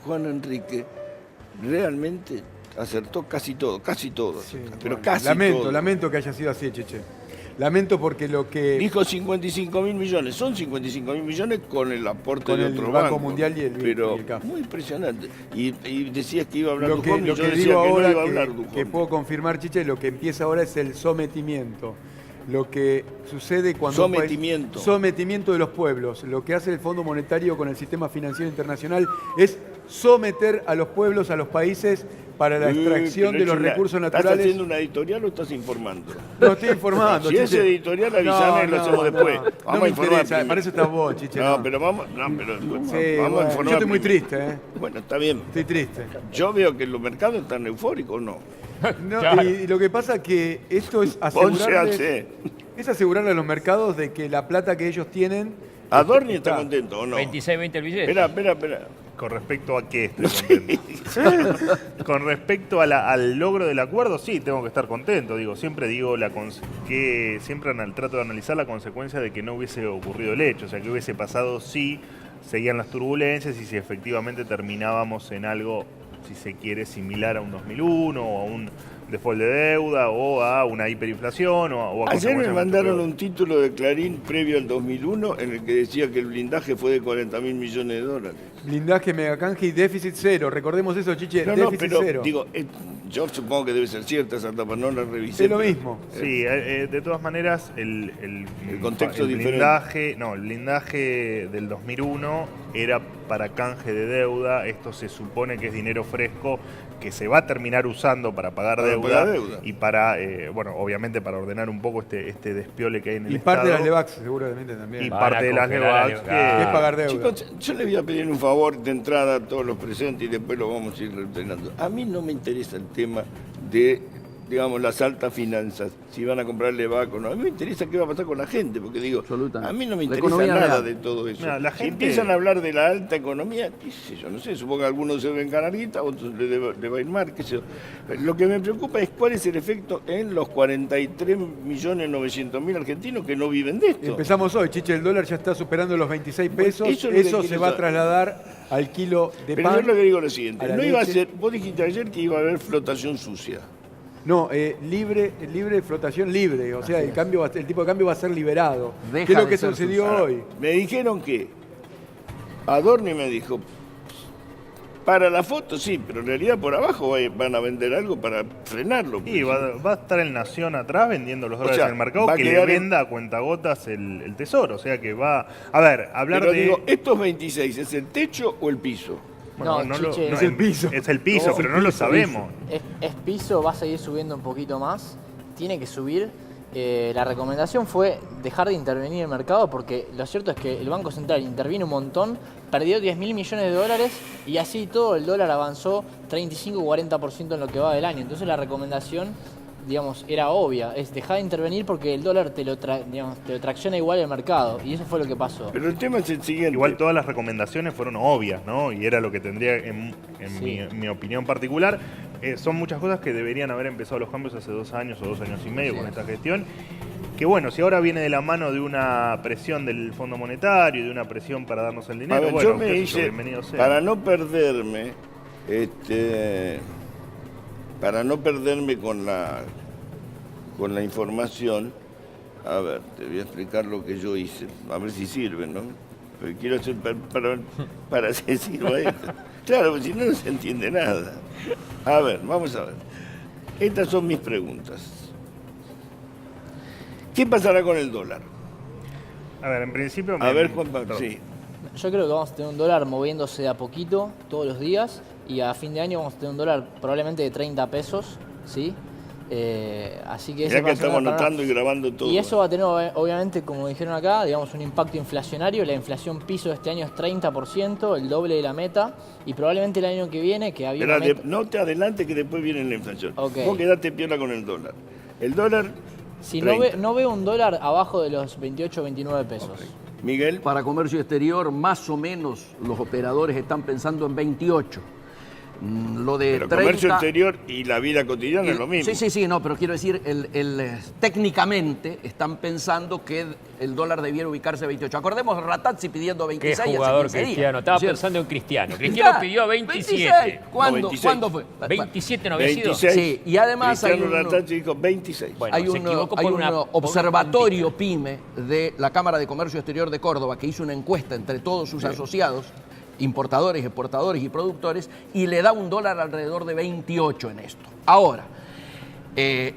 Juan Enrique realmente acertó casi todo, Sí, pero bueno, casi todo. Lamento que haya sido así, Cheche. Lamento porque lo que... Dijo 55.000 millones, son 55.000 millones con el aporte Con de el otro Banco banco. Mundial y el Pero CAF. muy impresionante. Y decías que iba a hablar Lo Dujovne, que yo decía digo que ahora, no iba a hablar Dujovne. que puedo confirmar, Chiche, lo que empieza ahora es el sometimiento. Lo que sucede cuando... Sometimiento. Sometimiento de los pueblos. Lo que hace el Fondo Monetario con el sistema financiero internacional es someter a los pueblos, a los países, para la extracción Pero de los Chula, recursos ¿estás naturales. haciendo una editorial o estás informando? No, estoy informando, Si es Chiche. editorial, avísame y lo hacemos después. No Vamos me a informar interesa, primero. para eso estás vos, Chiche. No, pero vamos a Sí, informar. bueno, yo estoy muy primero. triste, ¿eh? Bueno, está bien. Estoy triste. Yo veo que los mercados están eufóricos, ¿no? No, Claro. y lo que pasa es que esto es Ponce asegurarle a los mercados de que la plata que ellos tienen... Adorni está contento, ¿o no? 26-20 el billete. Espera. ¿Con respecto a qué estoy contento? Con respecto al logro del acuerdo, sí, tengo que estar contento. Siempre digo que siempre trato de analizar la consecuencia de que no hubiese ocurrido el hecho. O sea, que hubiese pasado si seguían las turbulencias y si efectivamente terminábamos en algo, si se quiere, similar a un 2001 o a un default de deuda o a una hiperinflación o a Ayer me consecuencias mucho mandaron peores. un título de Clarín previo al 2001 en el que decía que el blindaje fue de 40.000 millones de dólares. Blindaje, megacanje y déficit cero. Recordemos eso, Chiche, No, déficit pero cero. digo, yo supongo que debe ser cierta esa etapa, no la revisé. Es lo pero- mismo. Sí, de todas maneras, el contexto el diferente. el blindaje del 2001 era para canje de deuda. Esto se supone que es dinero fresco que se va a terminar usando para pagar Para deuda, pagar deuda. y para, obviamente para ordenar un poco este despiole que hay en el Y parte de las Estado. LEVAX, seguramente también. Y Van parte a de las congelar LEVAX las Que es pagar deuda. Chicos, yo le voy a pedir un favor de entrada a todos los presentes y después lo vamos a ir reordenando. A mí no me interesa el tema de, digamos, las altas finanzas, si van a comprarle vaco o no. A mí me interesa qué va a pasar con la gente, porque digo, Absolutamente. a mí no me La interesa economía nada real. de todo eso. Mira, la Si gente- empiezan a hablar de la alta economía, qué sé yo, no sé, supongo que a algunos se ven canarguita, a otros le va a ir mal, qué sé yo. Pero lo que me preocupa es cuál es el efecto en los 43.900.000 argentinos que no viven de esto. Empezamos hoy, Chiche, el dólar ya está superando los 26 pesos. eso es lo que Eso se quiero va a saber. trasladar al kilo de Pero pan. yo lo que digo es lo siguiente, a la no iba a leche. ser, vos dijiste ayer que iba a haber flotación sucia. No, libre flotación libre. O sea, el tipo de cambio va a ser liberado. Deja ¿Qué es lo de que ser sucedió Susana. hoy? Me dijeron que Adorni me dijo, para la foto sí, pero en realidad por abajo van a vender algo para frenarlo. Y va a estar el Nación atrás vendiendo los dólares sea, en el mercado va a que le quedar en- venda a cuentagotas el tesoro. O sea que va... A ver, hablar Pero de... digo, ¿estos 26 es el techo o el piso? Bueno, No, Chiche, es el piso. Es el piso, No, pero no lo sabemos. Es piso, va a seguir subiendo un poquito más. Tiene que subir. La recomendación fue dejar de intervenir en el mercado porque lo cierto es que el Banco Central intervino un montón, perdió 10.000 millones de dólares y así todo el dólar avanzó 35-40% en lo que va del año. Entonces la recomendación, digamos, era obvia, es dejar de intervenir porque el dólar te lo tracciona igual el mercado y eso fue lo que pasó. Pero el tema es el siguiente. Igual todas las recomendaciones fueron obvias, ¿no? Y era lo que tendría, en Sí. mi opinión particular, son muchas cosas que deberían haber empezado los cambios hace 2 años o 2 años y medio con esta gestión. Que bueno, si ahora viene de la mano de una presión del Fondo Monetario y de una presión para darnos el A dinero, ver, bueno, yo me qué sé yo, hice, bienvenido sea. para no perderme, con la información, a ver, te voy a explicar lo que yo hice, a ver si sirve, ¿no? Porque quiero hacer para que sirva esto. Claro, porque si no, no se entiende nada. A ver, vamos a ver. Estas son mis preguntas. ¿Qué pasará con el dólar? A ver, en principio... A ver, Juan perdón. sí. Yo creo que vamos a tener un dólar moviéndose de a poquito todos los días y a fin de año vamos a tener un dólar probablemente de 30 pesos, ¿sí? Así que ese Ya va que a ser estamos una parada. anotando y grabando todo. Y eso va a tener, obviamente, como dijeron acá, digamos, un impacto inflacionario. La inflación piso de este año es 30%, el doble de la meta. Y probablemente el año que viene, que había una Espera, meta... no te adelante que después viene la inflación. Ok. Vos quedate piola con el dólar. El dólar, Si 30. no veo un dólar abajo de los 28 o 29 pesos. Miguel, Para comercio exterior, más o menos los operadores están pensando en 28. Lo de Pero 30... comercio exterior y la vida cotidiana es lo mismo. Sí, no, pero quiero decir, técnicamente están pensando que el dólar debiera ubicarse a 28. Acordemos Ratazzi pidiendo 26 Qué jugador hace 15 días, Cristiano. Estaba ¿cierto? pensando en Cristiano. Cristiano pidió 27. 26. ¿Cuándo, No, 26. ¿Cuándo fue? 27 no había sido. 26. Sí, y además hay Cristiano un- Ratazzi dijo 26. Bueno, hay se un, equivocó hay por un una- por observatorio una PYME de la Cámara de Comercio Exterior de Córdoba que hizo una encuesta entre todos sus asociados, importadores, exportadores y productores, y le da un dólar alrededor de 28 en esto. Ahora,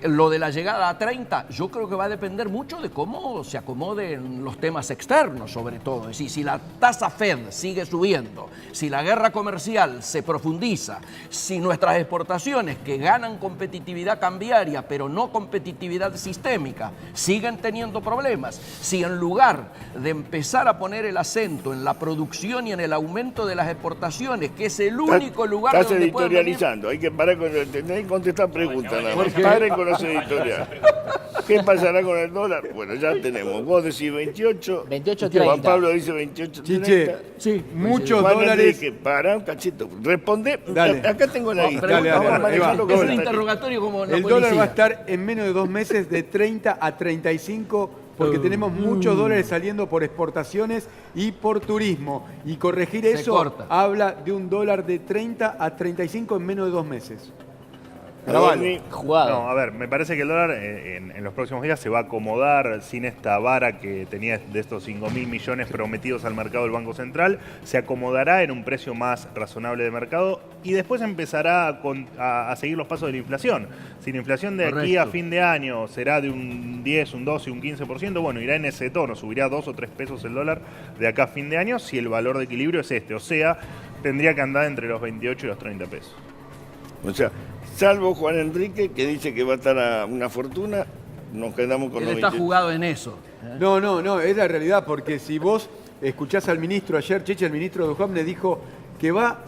lo de la llegada a 30, yo creo que va a depender mucho de cómo se acomoden los temas externos, sobre todo. Es decir, si la tasa Fed sigue subiendo, si la guerra comercial se profundiza, si nuestras exportaciones, que ganan competitividad cambiaria, pero no competitividad sistémica, siguen teniendo problemas, si en lugar de empezar a poner el acento en la producción y en el aumento de las exportaciones, que es el único lugar Estás donde pueden venir... editorializando, hay que parar con tenés que contestar preguntas. nada más. qué? Paren con los editoriales. ¿Qué pasará con el dólar? Bueno, ya tenemos. Vos decís 28. 28.30. Juan Pablo dice 28. Chiche, Sí, muchos Juan dólares. Enrique, pará un cachito. Responde. Dale. Acá tengo la lista. Dale, dale, Vamos a ahí manejar va. lo que Es está un aquí. interrogatorio como la El policía. dólar va a estar en menos de 2 meses de 30 a 35 porque tenemos muchos dólares saliendo por exportaciones y por turismo. Y corregir Se eso corta. habla de un dólar de 30 a 35 en menos de 2 meses. Rodney, Jugado. No, a ver, me parece que el dólar en los próximos días se va a acomodar sin esta vara que tenía de estos 5.000 millones prometidos al mercado del Banco Central. Se acomodará en un precio más razonable de mercado y después empezará a seguir los pasos de la inflación. Si la inflación de aquí Correcto. a fin de año será de un 10, un 12, un 15%, bueno, irá en ese tono, subirá 2 o 3 pesos el dólar de acá a fin de año si el valor de equilibrio es este. O sea, tendría que andar entre los 28 y los 30 pesos. o sea, salvo Juan Enrique, que dice que va a estar a una fortuna, nos quedamos con Él los está 28. jugado en eso. No, es la realidad, porque si vos escuchás al ministro ayer, Chiche, el ministro de Duham le dijo que va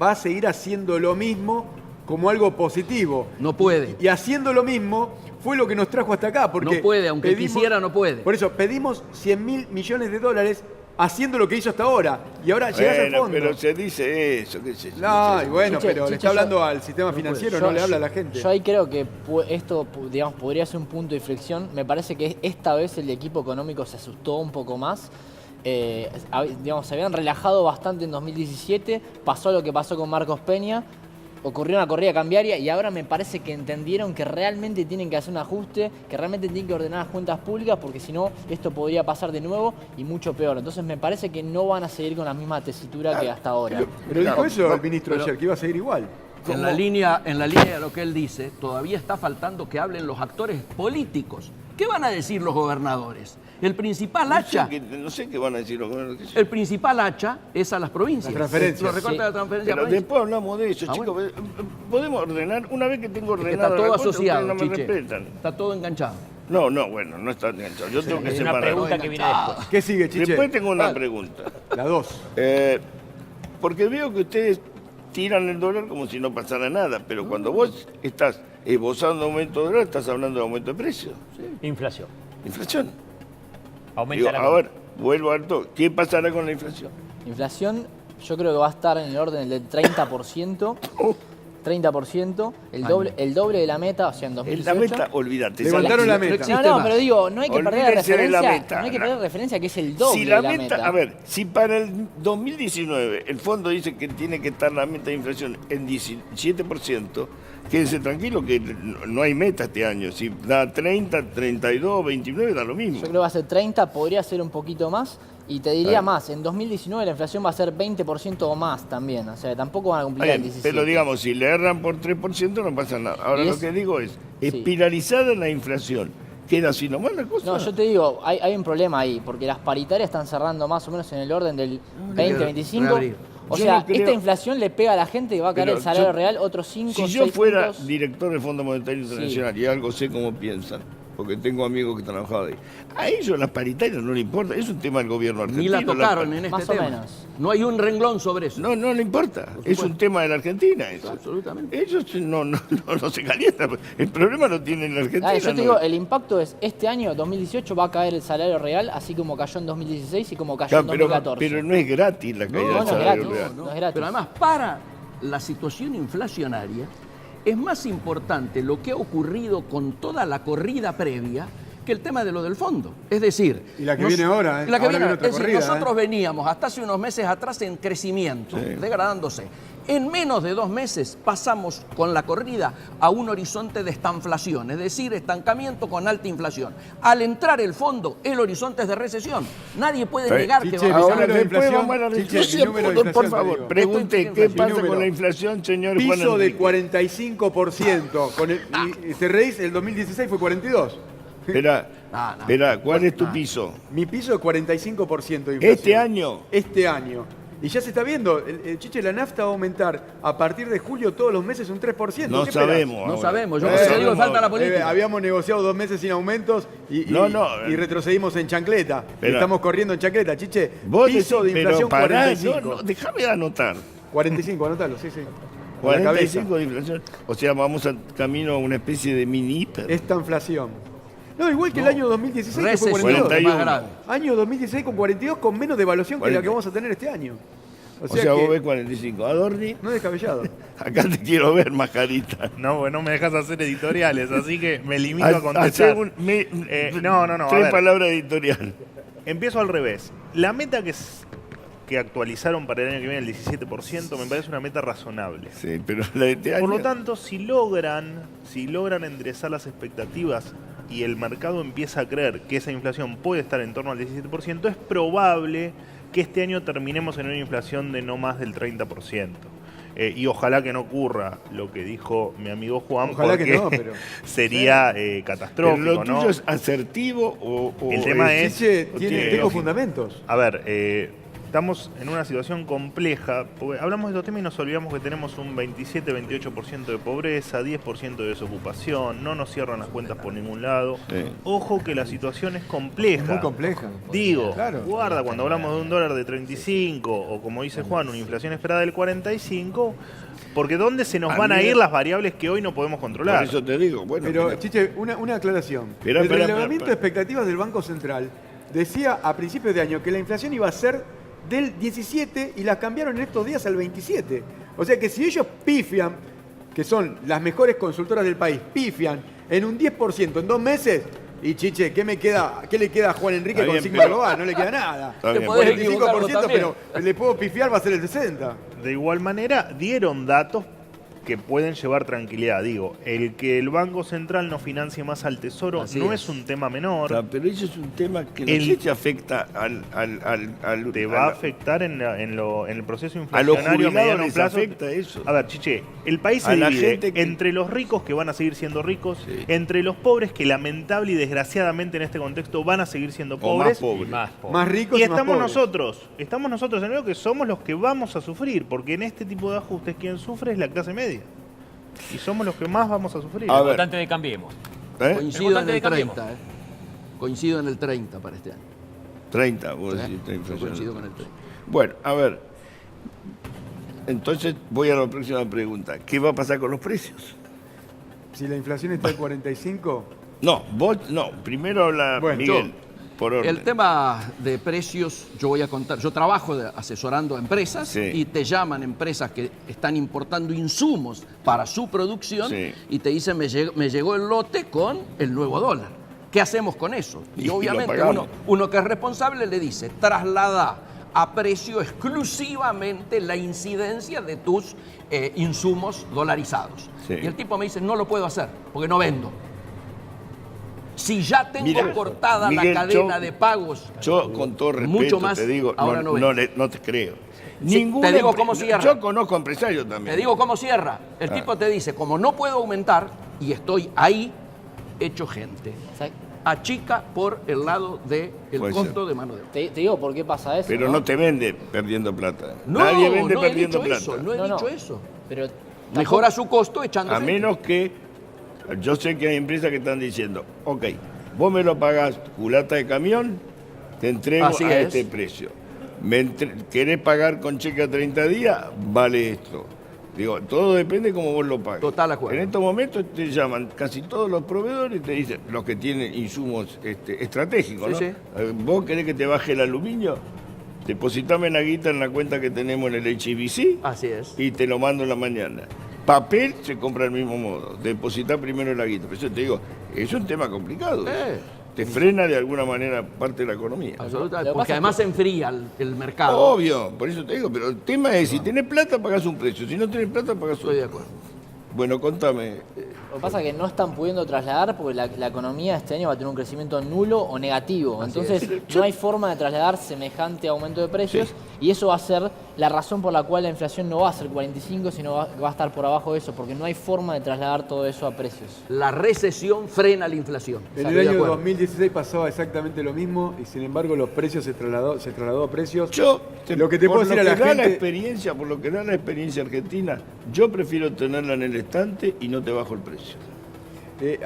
a seguir haciendo lo mismo como algo positivo. No puede. Y haciendo lo mismo fue lo que nos trajo hasta acá. Porque No puede, aunque quisiera, no puede. Por eso, pedimos 100.000 millones de dólares haciendo lo que hizo hasta ahora. Y ahora llegás al Bueno, fondo. pero se dice eso, qué sé yo. No, y bueno, Chiche, pero le Chiche, está hablando yo- al sistema financiero, no le habla a la gente. Yo ahí creo que esto, digamos, podría ser un punto de inflexión. Me parece que esta vez el equipo económico se asustó un poco más. Digamos, se habían relajado bastante en 2017, pasó lo que pasó con Marcos Peña, ocurrió una corrida cambiaria y ahora me parece que entendieron que realmente tienen que hacer un ajuste, que realmente tienen que ordenar las cuentas públicas, porque si no, esto podría pasar de nuevo y mucho peor. Entonces me parece que no van a seguir con la misma tesitura que hasta ahora. Pero dijo eso el ministro ayer, que iba a seguir igual. En la línea de lo que él dice, todavía está faltando que hablen los actores políticos. ¿Qué van a decir los gobernadores? El principal hacha, No sé qué van a decir los gobernadores. el principal hacha es a las provincias. Las transferencias. Los recortes Sí. de la transferencia. Pero provincial. después hablamos de eso, Ah, chicos. Podemos ordenar, una vez que tengo Que ordenado está todo la cuenta, asociado, ustedes no me Chiche. respetan. Está todo enganchado. No, bueno, no está enganchado. Yo tengo que Es una separar. pregunta que viene después. ¿Qué sigue, Chiche? Después tengo una pregunta. La 2. Porque veo que ustedes tiran el dólar como si no pasara nada, pero cuando vos estás esbozando aumento de dólar, estás hablando de aumento de precio. Inflación. Inflación. Aumenta Digo, la ahora, vuelvo al todo. ¿Qué pasará con la inflación? Inflación, yo creo que va a estar en el orden del 30%. 30%, el doble de la meta, o sea, en En 2018. la meta, olvídate. Levantaron la No meta. existe No, no, más. pero digo, no hay que perder la Olvídense de la referencia, meta, no hay que no. perder referencia que es el doble Si la de la meta, meta. a ver, si para el 2019 el fondo dice que tiene que estar la meta de inflación en 17%, quédense tranquilo que no hay meta este año. Si da 30, 32, 29, da lo mismo. Yo creo que va a ser 30, podría ser un poquito más. Y te diría más, en 2019 la inflación va a ser 20% o más también. O sea, tampoco van a cumplir Está el bien, 17. pero digamos, si le erran por 3% no pasa nada. Ahora Y lo es- que digo es, Sí. espiralizada la inflación, ¿queda así nomás la cosa? No, yo te digo, hay un problema ahí, porque las paritarias están cerrando más o menos en el orden del 20-25. reabrir. O Yo sea, no creo- esta inflación le pega a la gente y va a caer Pero el salario yo- real otros 5 Si 6 yo fuera puntos. director del Fondo Monetario Internacional y algo sé cómo piensan, porque tengo amigos que trabajan ahí, a ellos las paritarias no le importa, es un tema del gobierno argentino. Ni la tocaron en este Más o tema. menos. No hay un renglón sobre eso. No le importa, es un tema de la Argentina eso. Absolutamente. Ellos no se calientan, el problema lo tienen en la Argentina. Yo te no- digo, el impacto es, este año, 2018, va a caer el salario real, así como cayó en 2016 y como cayó Claro, en pero, 2014. pero no es gratis la caída no del es salario gratis. real. No es gratis. Pero además, para la situación inflacionaria, es más importante lo que ha ocurrido con toda la corrida previa que el tema de lo del fondo. Es decir... Y la que viene ahora, ¿eh? La que Ahora viene, viene otra es decir, corrida, nosotros veníamos hasta hace unos meses atrás en crecimiento, Sí. degradándose. En menos de 2 meses pasamos con la corrida a un horizonte de estanflación, es decir, estancamiento con alta inflación. Al entrar el fondo, el horizonte es de recesión. Nadie puede Sí. negar que Chiche, vamos Ahora a... número de después inflación, vamos a la Chiche, recesión. número de Por inflación, te favor, digo. pregunte Estoy qué en pasa número. con la inflación, señor Juan Piso de Enrique. 45%. Y te reís, el 2016 fue 42%. Espera, No. espera, ¿cuál es tu piso? Mi piso es 45% de inflación. ¿Este año? Este año. Y ya se está viendo, Chiche, la nafta va a aumentar a partir de julio todos los meses un 3%. No ¿Qué esperás? sabemos. No ahora. sabemos, yo No por eso sabemos digo, falta la ahora. política. Habíamos negociado 2 meses sin aumentos y retrocedimos en chancleta. Espera. Estamos corriendo en chancleta, Chiche. Vos Piso decís, de inflación pero pará, 45. no, déjame anotar. 45, anótalo, sí. A la 45 cabeza. de inflación. O sea, vamos a camino a una especie de mini hiper. Esta inflación. No, igual que el año 2016 que fue Recesión, 42. 41. más grave. Año 2016 con 42 con menos devaluación que la 40. que vamos a tener este año. O sea, que vos ves 45. Adorni, no es descabellado. acá te quiero ver, mascarita. No, pues no me dejas hacer editoriales, así que me limito a Hacer contestar. No, a Tres ver. palabras editorial. Empiezo al revés. La meta que actualizaron para el año que viene, el 17%, me parece una meta razonable. Sí, pero la de este año. Por lo tanto, si logran enderezar las expectativas y el mercado empieza a creer que esa inflación puede estar en torno al 17%, es probable que este año terminemos en una inflación de no más del 30%. Y ojalá que no ocurra lo que dijo mi amigo Juan, Ojalá porque que no, pero- sería Pero catastrófico, lo ¿no? tuyo es asertivo o El tema es- Chiche, o tengo lógica? fundamentos. A ver, estamos en una situación compleja, porque hablamos de estos temas y nos olvidamos que tenemos un 27-28% de pobreza, 10% de desocupación, no nos cierran las cuentas por ningún lado. Sí. Ojo que la situación es Es compleja. muy compleja. Digo, Claro. guarda, cuando hablamos de un dólar de 35 o como dice Juan, una inflación esperada del 45, porque ¿dónde se nos A van a mí- ir las variables que hoy no podemos Por controlar? eso te digo, bueno. Pero, Chiche, una aclaración. Espera, el espera, relevamiento espera. de expectativas del Banco Central decía a principios de año que la inflación iba a ser del 17 y la cambiaron en estos días al 27. O sea que si ellos pifian, que son las mejores consultoras del país, pifian en un 10% en 2 meses, y Chiche, ¿qué le queda a Juan Enrique Está con bien, Sigma pero- Global? No le queda nada. Está Te bien, podés bueno. equivocar 25%, también. pero le puedo pifiar, va a ser el 60%. De igual manera, dieron datos que pueden llevar tranquilidad. Digo, el que el Banco Central no financie más al Tesoro Así no es. es un tema menor. O sea, pero eso es un tema que no El- sé si afecta al Te va a afectar en el proceso a los inflacionario a jubilados mediano les plazo. afecta eso. A ver, Chiche, el país se A la divide gente que- entre los ricos que van a seguir siendo ricos, Sí. entre los pobres que lamentable y desgraciadamente en este contexto van a seguir siendo O más pobres. pobre. Más pobre. Más ricos Y y más estamos pobres. nosotros en medio que somos los que vamos a sufrir, porque en este tipo de ajustes quien sufre es la clase media. Y somos los que más vamos a sufrir. A ver. Importante de Cambiemos. ¿Eh? Coincido en votante el de Cambiemos. 30, Coincido en el 30 para este año. 30, vos decís, Yo 30 coincido con el 30. Bueno, a ver. Entonces voy a la próxima pregunta. ¿Qué va a pasar con los precios? Si la inflación está al 45, No, vos no. Primero habla Bueno, Miguel. Por orden. El tema de precios, yo voy a contar, yo trabajo asesorando a empresas Sí. y te llaman empresas que están importando insumos para su producción Sí. y te dicen, me llegó el lote con el nuevo dólar. ¿Qué hacemos con eso? Y Y lo obviamente pagamos. uno que es responsable le dice, traslada a precio exclusivamente la incidencia de tus insumos dolarizados. Sí. Y el tipo me dice, no lo puedo hacer porque no vendo. Si ya tengo Mira, cortada Miguel, la cadena yo- de pagos, Yo, con todo respeto, Mucho más, te digo, ahora no no te creo. Sí, te digo cómo cierra. Yo conozco empresarios también. te digo cómo cierra. El Ah. tipo te dice, como no puedo aumentar y estoy ahí, hecho gente. ¿Sabes? Achica por el lado del Puede costo de mano de obra. Te digo por qué pasa eso. Pero no te vende perdiendo plata. No, Nadie vende no he perdiendo dicho plata. eso, no he No, no. dicho eso. Pero Mejora su costo echando A gente. menos que, yo sé que hay empresas que están diciendo, ok, vos me lo pagás culata de camión, te entrego Así a es. este precio. ¿Querés pagar con cheque a 30 días? Vale esto. Digo, todo depende cómo vos lo pagues. Total acuerdo. En estos momentos te llaman casi todos los proveedores y te dicen, los que tienen insumos estratégicos, Sí, ¿no? sí. ¿Vos querés que te baje el aluminio? depositame la guita en la cuenta que tenemos en el HSBC Así es. y te lo mando en la mañana. Papel se compra del mismo modo, depositar primero la guita. Por eso te digo, es un tema complicado. Te frena de alguna manera parte de la economía. Absolutamente. Lo que Porque pasa es además se enfría el mercado. Obvio, por eso te digo, pero el tema es, si tenés plata pagás un precio, si no tenés plata pagás otro. Estoy de acuerdo. Bueno, contame. Lo que pasa es que no están pudiendo trasladar porque la economía este año va a tener un crecimiento nulo o negativo. Entonces no hay forma de trasladar semejante aumento de precios y eso va a ser la razón por la cual la inflación no va a ser 45, sino va a estar por abajo de eso, porque no hay forma de trasladar todo eso a precios. La recesión frena la inflación. En Estoy el de año acuerdo. 2016 pasaba exactamente lo mismo y sin embargo los precios se trasladó a precios. Lo que te puedo decir a la gente, experiencia, por lo que da la experiencia argentina, yo prefiero tenerla en el estante y no te bajo el precio.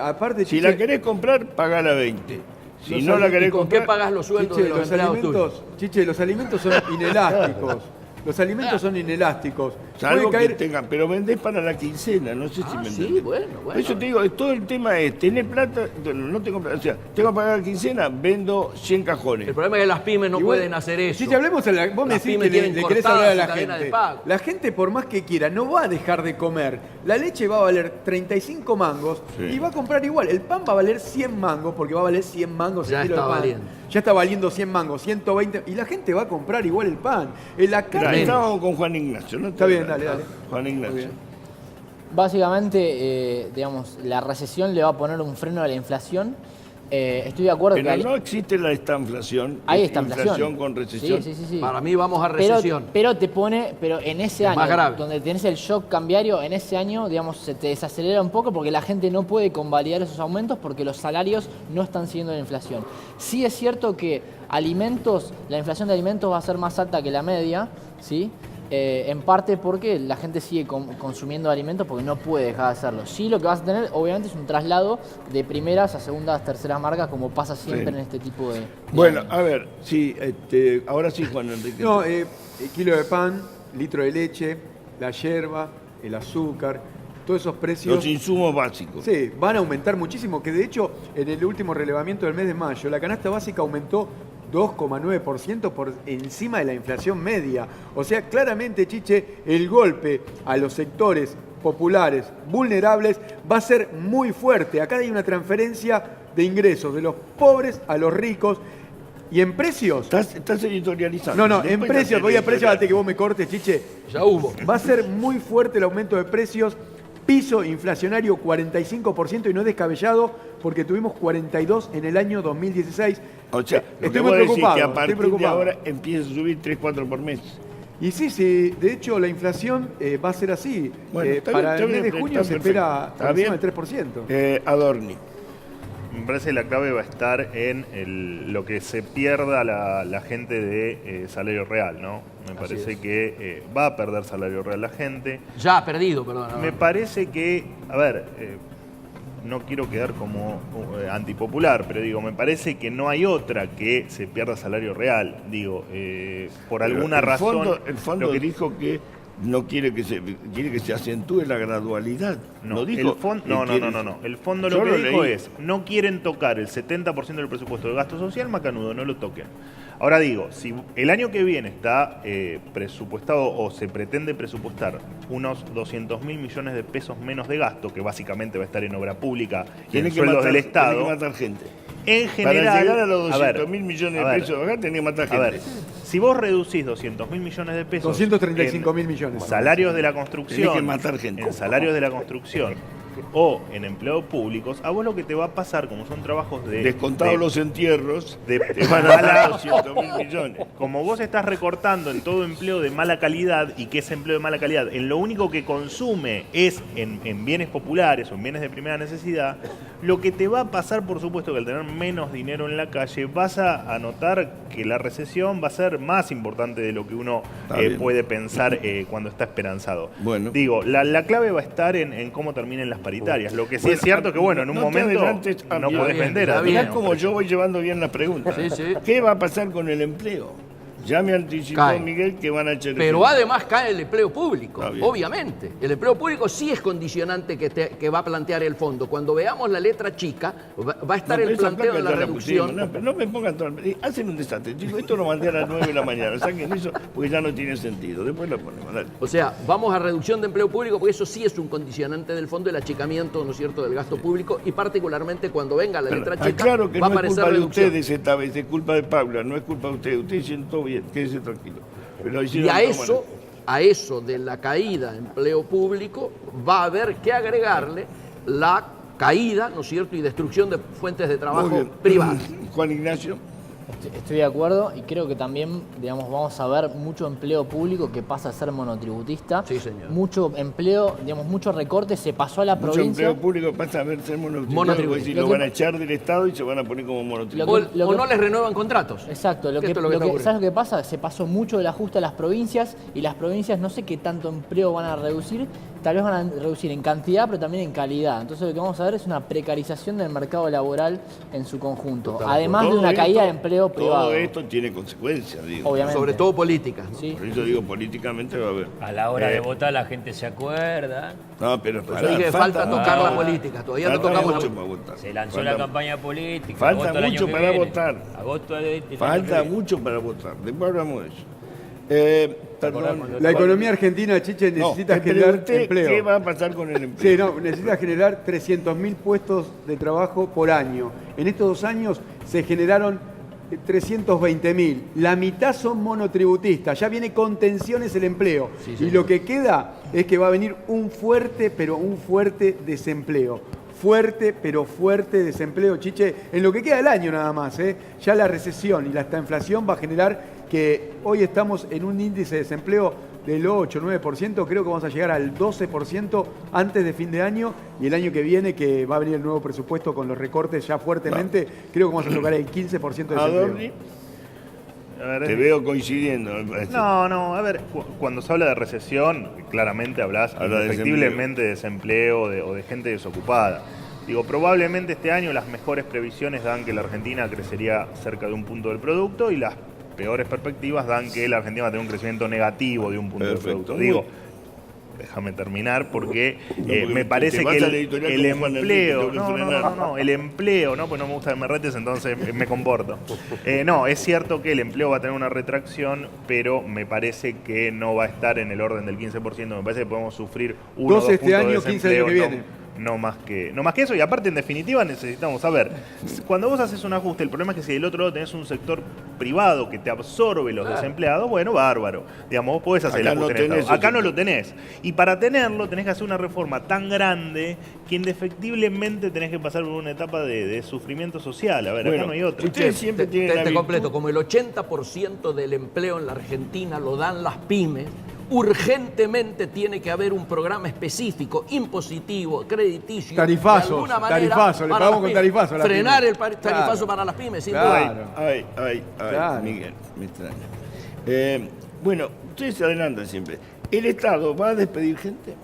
aparte, Si Chiche, la querés comprar, pagala 20. Si Los no la ali- querés ¿Y con qué comprar, pagas los sueldos Chiche, de los los empleados alimentos, tuyos? Chiche, los alimentos son inelásticos. Los alimentos son inelásticos. salvo Puede que caer, tengan, pero vendés para la quincena, no sé si me Sí, entendés. bueno. Por eso te digo, todo el tema es, tenés plata, no tengo plata, o sea, tengo que pagar la quincena, vendo 100 cajones. El problema es que las pymes no igual, pueden hacer eso. Chiche, hablemos vos me Las decís pymes que le tienen querés cortada hablar a la su cadena de gente. pago. La gente, por más que quiera, no va a dejar de comer. La leche va a valer 35 mangos Sí. y va a comprar igual. El pan va a valer 100 mangos porque va a valer 100 mangos Ya el kilo de está pan. valiendo. Ya está valiendo 100 mangos, 120. Y la gente va a comprar igual el pan. La Mirá, carne. estábamos con Juan Ignacio, ¿no? Está bien, dale. Juan Ignacio. bien. Básicamente, digamos, la recesión le va a poner un freno a la inflación. Estoy de acuerdo Pero que no existe la estanflación. hay es estanflación. con recesión. Sí. Para mí vamos a recesión. Pero te pone, pero en ese año, más grave. donde tenés el shock cambiario, en ese año, digamos, se te desacelera un poco porque la gente no puede convalidar esos aumentos porque los salarios no están siguiendo la inflación. Sí es cierto que alimentos, la inflación de alimentos va a ser más alta que la media, ¿sí? En parte porque la gente sigue consumiendo alimentos porque no puede dejar de hacerlo. Sí, lo que vas a tener, obviamente, es un traslado de primeras a segundas, terceras marcas, como pasa siempre en este tipo de... Bueno, a ver, sí, ahora sí, Juan Enrique. No, kilo de pan, litro de leche, la yerba, el azúcar, todos esos precios. Los insumos básicos. Sí, van a aumentar muchísimo, que de hecho en el último relevamiento del mes de mayo la canasta básica aumentó 2,9% por encima de la inflación media. O sea, claramente, Chiche, el golpe a los sectores populares vulnerables va a ser muy fuerte. Acá hay una transferencia de ingresos de los pobres a los ricos. ¿Y en precios? Estás editorializando. No, en puedes precios, hacer voy a precios editorial. antes que vos me cortes, Chiche. Ya hubo. Va a ser muy fuerte el aumento de precios, piso inflacionario 45% y no es descabellado porque tuvimos 42 en el año 2016. O sea, lo Estoy que muy vos decís preocupado, que a estoy partir de preocupado. ahora empieza a subir 3, 4 por mes. Y sí, de hecho la inflación va a ser así. Bueno, está Para bien, el mes de está junio se perfecto. espera Está por encima bien. del 3%. Adorni. Me parece que la clave va a estar en lo que se pierda la gente de salario real, ¿no? Me parece que va a perder salario real la gente. Ya ha perdido, perdón. Me parece que, a ver, no quiero quedar como antipopular, pero digo, me parece que no hay otra que se pierda salario real. Digo, por alguna razón... El fondo lo que- dijo que no quiere que se acentúe la gradualidad. No, dijo el que fondo, quiere- no. El fondo Yo lo que lo dijo leí. es, no quieren tocar el 70% del presupuesto de gasto social, macanudo, no lo toquen. Ahora digo, si el año que viene está presupuestado o se pretende presupuestar unos 200.000 millones de pesos menos de gasto, que básicamente va a estar en obra pública y Tiene en que sueldos matar, del Estado, tiene que matar gente. en general... Para llegar a los a ver, 200.000 millones a de ver, pesos acá, tenés que matar a gente. ver, si vos reducís 200.000 millones de pesos... 235.000 millones. en salarios de la construcción... Tenés que matar gente. En salarios de la construcción o en empleados públicos, a vos lo que te va a pasar, como son trabajos de... Descontados de- los entierros, de te van a dar 200.000 millones. Como vos estás recortando en todo empleo de mala calidad y que ese empleo de mala calidad en lo único que consume es en bienes populares o en bienes de primera necesidad, lo que te va a pasar, por supuesto, que al tener menos dinero en la calle, vas a notar que la recesión va a ser más importante de lo que uno Está bien. puede pensar cuando está esperanzado. Bueno. Digo, la clave va a estar en cómo terminen las paritarias. Lo que sí Bueno, es cierto que, bueno, en un no te momento adelantes, no amigo. podés Bien, vender está a bien. Mirá cómo yo voy llevando bien las preguntas. Sí, sí. ¿Qué va a pasar con el empleo? Ya me anticipó Cae. Miguel que van a echar. Pero además cae el empleo público, Está bien. obviamente. El empleo público sí es condicionante que va a plantear el fondo. Cuando veamos la letra chica, va a estar el planteo de la reducción. No, pero no me pongan todo. Hacen un desastre, chicos. Esto lo mandé a las 9 de la mañana. Saquen eso porque ya no tiene sentido. Después lo ponemos. Dale. O sea, vamos a reducción de empleo público porque eso sí es un condicionante del fondo, el achicamiento, ¿no es cierto?, del gasto público y particularmente cuando venga la letra chica Claro que va a no es aparecer culpa de reducción. ustedes esta vez, es culpa de Paula, no es culpa de ustedes. Ustedes hicieron todo bien, quédese tranquilo. Pero Y hicieron a todo mal. eso de la caída de empleo público va a haber que agregarle la caída, ¿no es cierto?, y destrucción de fuentes de Muy trabajo bien. privadas. Juan Ignacio. Estoy de acuerdo y creo que también, digamos, vamos a ver mucho empleo público que pasa a ser monotributista. Sí, señor. Mucho empleo, digamos, mucho recorte se pasó a la Mucho provincia. empleo público pasa a ver ser monotributado. Monotributado. Es decir, lo van a echar del Estado y se van a poner como O, monotributado. Lo que- o no les renuevan contratos. Exacto, Esto es lo que está ocurriendo. ¿sabes lo que pasa? Se pasó mucho del ajuste a las provincias y las provincias no sé qué tanto empleo van a reducir, tal vez van a reducir en cantidad pero también en calidad. Entonces lo que vamos a ver es una precarización del mercado laboral en su conjunto, además de Todo una caída de esto- empleo privado. Todo esto tiene consecuencias, digo. Obviamente. Sobre todo políticas. ¿no? Sí. Por eso digo, políticamente va a haber. A la hora de votar la gente se acuerda. No, pero Por eso dije, falta tocar la política, todavía no falta tocamos mucho la para votar. Se lanzó Falta- la campaña política. falta agosto del año mucho que para viene. votar. Agosto del año que Falta viene. mucho para votar. Después hablamos de eso. Perdón. La economía argentina, Chiche, necesita te generar pregunté empleo. ¿Qué va a pasar con el empleo? Sí, no, necesita generar 300.000 puestos de trabajo por año. En estos 2 años se generaron 320.000. La mitad son monotributistas. Ya viene con tensiones el empleo. Sí, y señor. lo que queda es que va a venir un fuerte, pero un fuerte desempleo. Fuerte, pero fuerte desempleo, Chiche, en lo que queda del año nada más. Ya la recesión y la inflación va a generar que hoy estamos en un índice de desempleo del 8-9%, creo que vamos a llegar al 12% antes de fin de año y el año que viene, que va a venir el nuevo presupuesto con los recortes ya fuertemente, creo que vamos a tocar el 15% de Adorni, desempleo. A ver, te veo coincidiendo, me parece. No, a ver, cuando se habla de recesión, claramente hablas Habla de efectivamente de desempleo o de gente desocupada. Digo, probablemente este año las mejores previsiones dan que la Argentina crecería cerca de un punto del producto y las peores perspectivas dan que la Argentina va a tener un crecimiento negativo de un punto del Perfecto. producto. Digo, déjame terminar porque, porque me te parece vas que a la editorial el como Juan Enrique, empleo, tengo que frenar. no, el empleo, no, pues no me gusta que me retes, entonces me comporto. No, es cierto que el empleo va a tener una retracción, pero me parece que no va a estar en el orden del 15%. Me parece que podemos sufrir 1 o 2 12 este puntos de año, 15 el año que desempleo, viene. No más que eso. Y aparte, en definitiva, necesitamos saber, cuando vos haces un ajuste, el problema es que si del otro lado tenés un sector privado que te absorbe los desempleados, bueno, bárbaro. Digamos, vos podés hacer el Acá no ajuste en tenés Estado. Acá ese no lo tenés. Y para tenerlo, tenés que hacer una reforma tan grande que indefectiblemente tenés que pasar por una etapa de sufrimiento social. A ver, Bueno, acá no hay otra. ustedes siempre tienen la Te virtud- completo, como el 80% del empleo en la Argentina lo dan las pymes, urgentemente tiene que haber un programa específico, impositivo, crediticio, Tarifazos, de alguna manera, tarifazo, le para pagamos las con pymes. tarifazo a las Frenar pymes. el tarifazo Claro. para las pymes, sin Claro. duda. Ay, Claro. Miguel, me extraña. Bueno, ustedes se adelantan siempre. ¿El Estado va a despedir gente?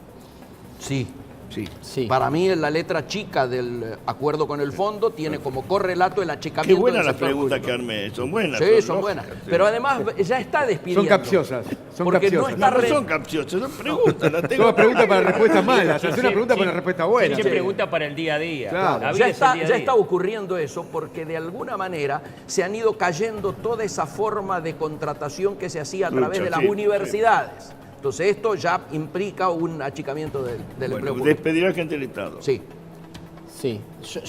Sí. Sí. Sí. Para mí, la letra chica del acuerdo con el fondo tiene como correlato el Qué achicamiento buenas del las sector preguntas público. que armé. Son buenas. Sí, son lógicas, buenas. sí. Pero además ya está despidiendo. Son capciosas. Son Porque capciosas. no está No, no son capciosas, son preguntas. Las tengo Son preguntas para acá. respuestas malas. Hacer una Sí, pregunta sí. para una respuesta buena. Se Sí. pregunta para el día a día. Claro. La vida Ya es el está, día a ya día. está ocurriendo eso porque de alguna manera se han ido cayendo toda esa forma de contratación que se hacía a través Lucha, de las sí, universidades. Entonces esto ya implica un achicamiento del empleo Bueno, público. despedirá gente del Estado. Sí. Sí,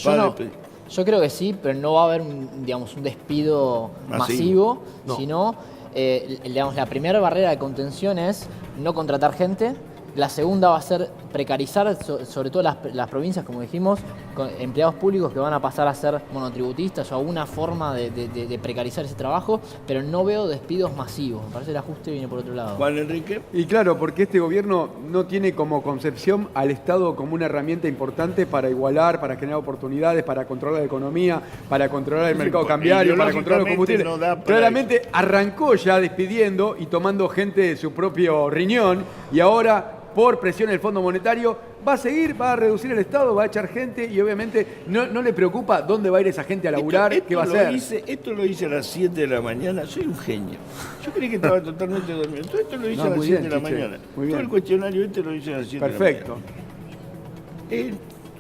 Va a no, despedir. yo creo que sí, pero no va a haber un despido masivo, No. sino, digamos, la primera barrera de contención es no contratar gente. La segunda va a ser precarizar, sobre todo las provincias, como dijimos, con empleados públicos que van a pasar a ser monotributistas o alguna forma de precarizar ese trabajo, pero no veo despidos masivos. Me parece que el ajuste viene por otro lado. Juan Enrique. Y claro, porque este gobierno no tiene como concepción al Estado como una herramienta importante para igualar, para generar oportunidades, para controlar la economía, para controlar el Sí, mercado porque cambiario, para controlar los combustibles. ideológicamente no da para Claramente arrancó ya despidiendo y tomando gente de su propio riñón y ahora por presión del Fondo Monetario, va a seguir, va a reducir el Estado, va a echar gente y obviamente no le preocupa dónde va a ir esa gente a laburar, qué va a hacer. Esto lo hice a las 7 de la mañana, soy un genio. Yo creí que estaba totalmente dormido. Todo esto lo hice No, a las muy 7 bien, de la Chiche, mañana. muy bien. Todo el cuestionario lo hice a las 7 Perfecto. de la mañana.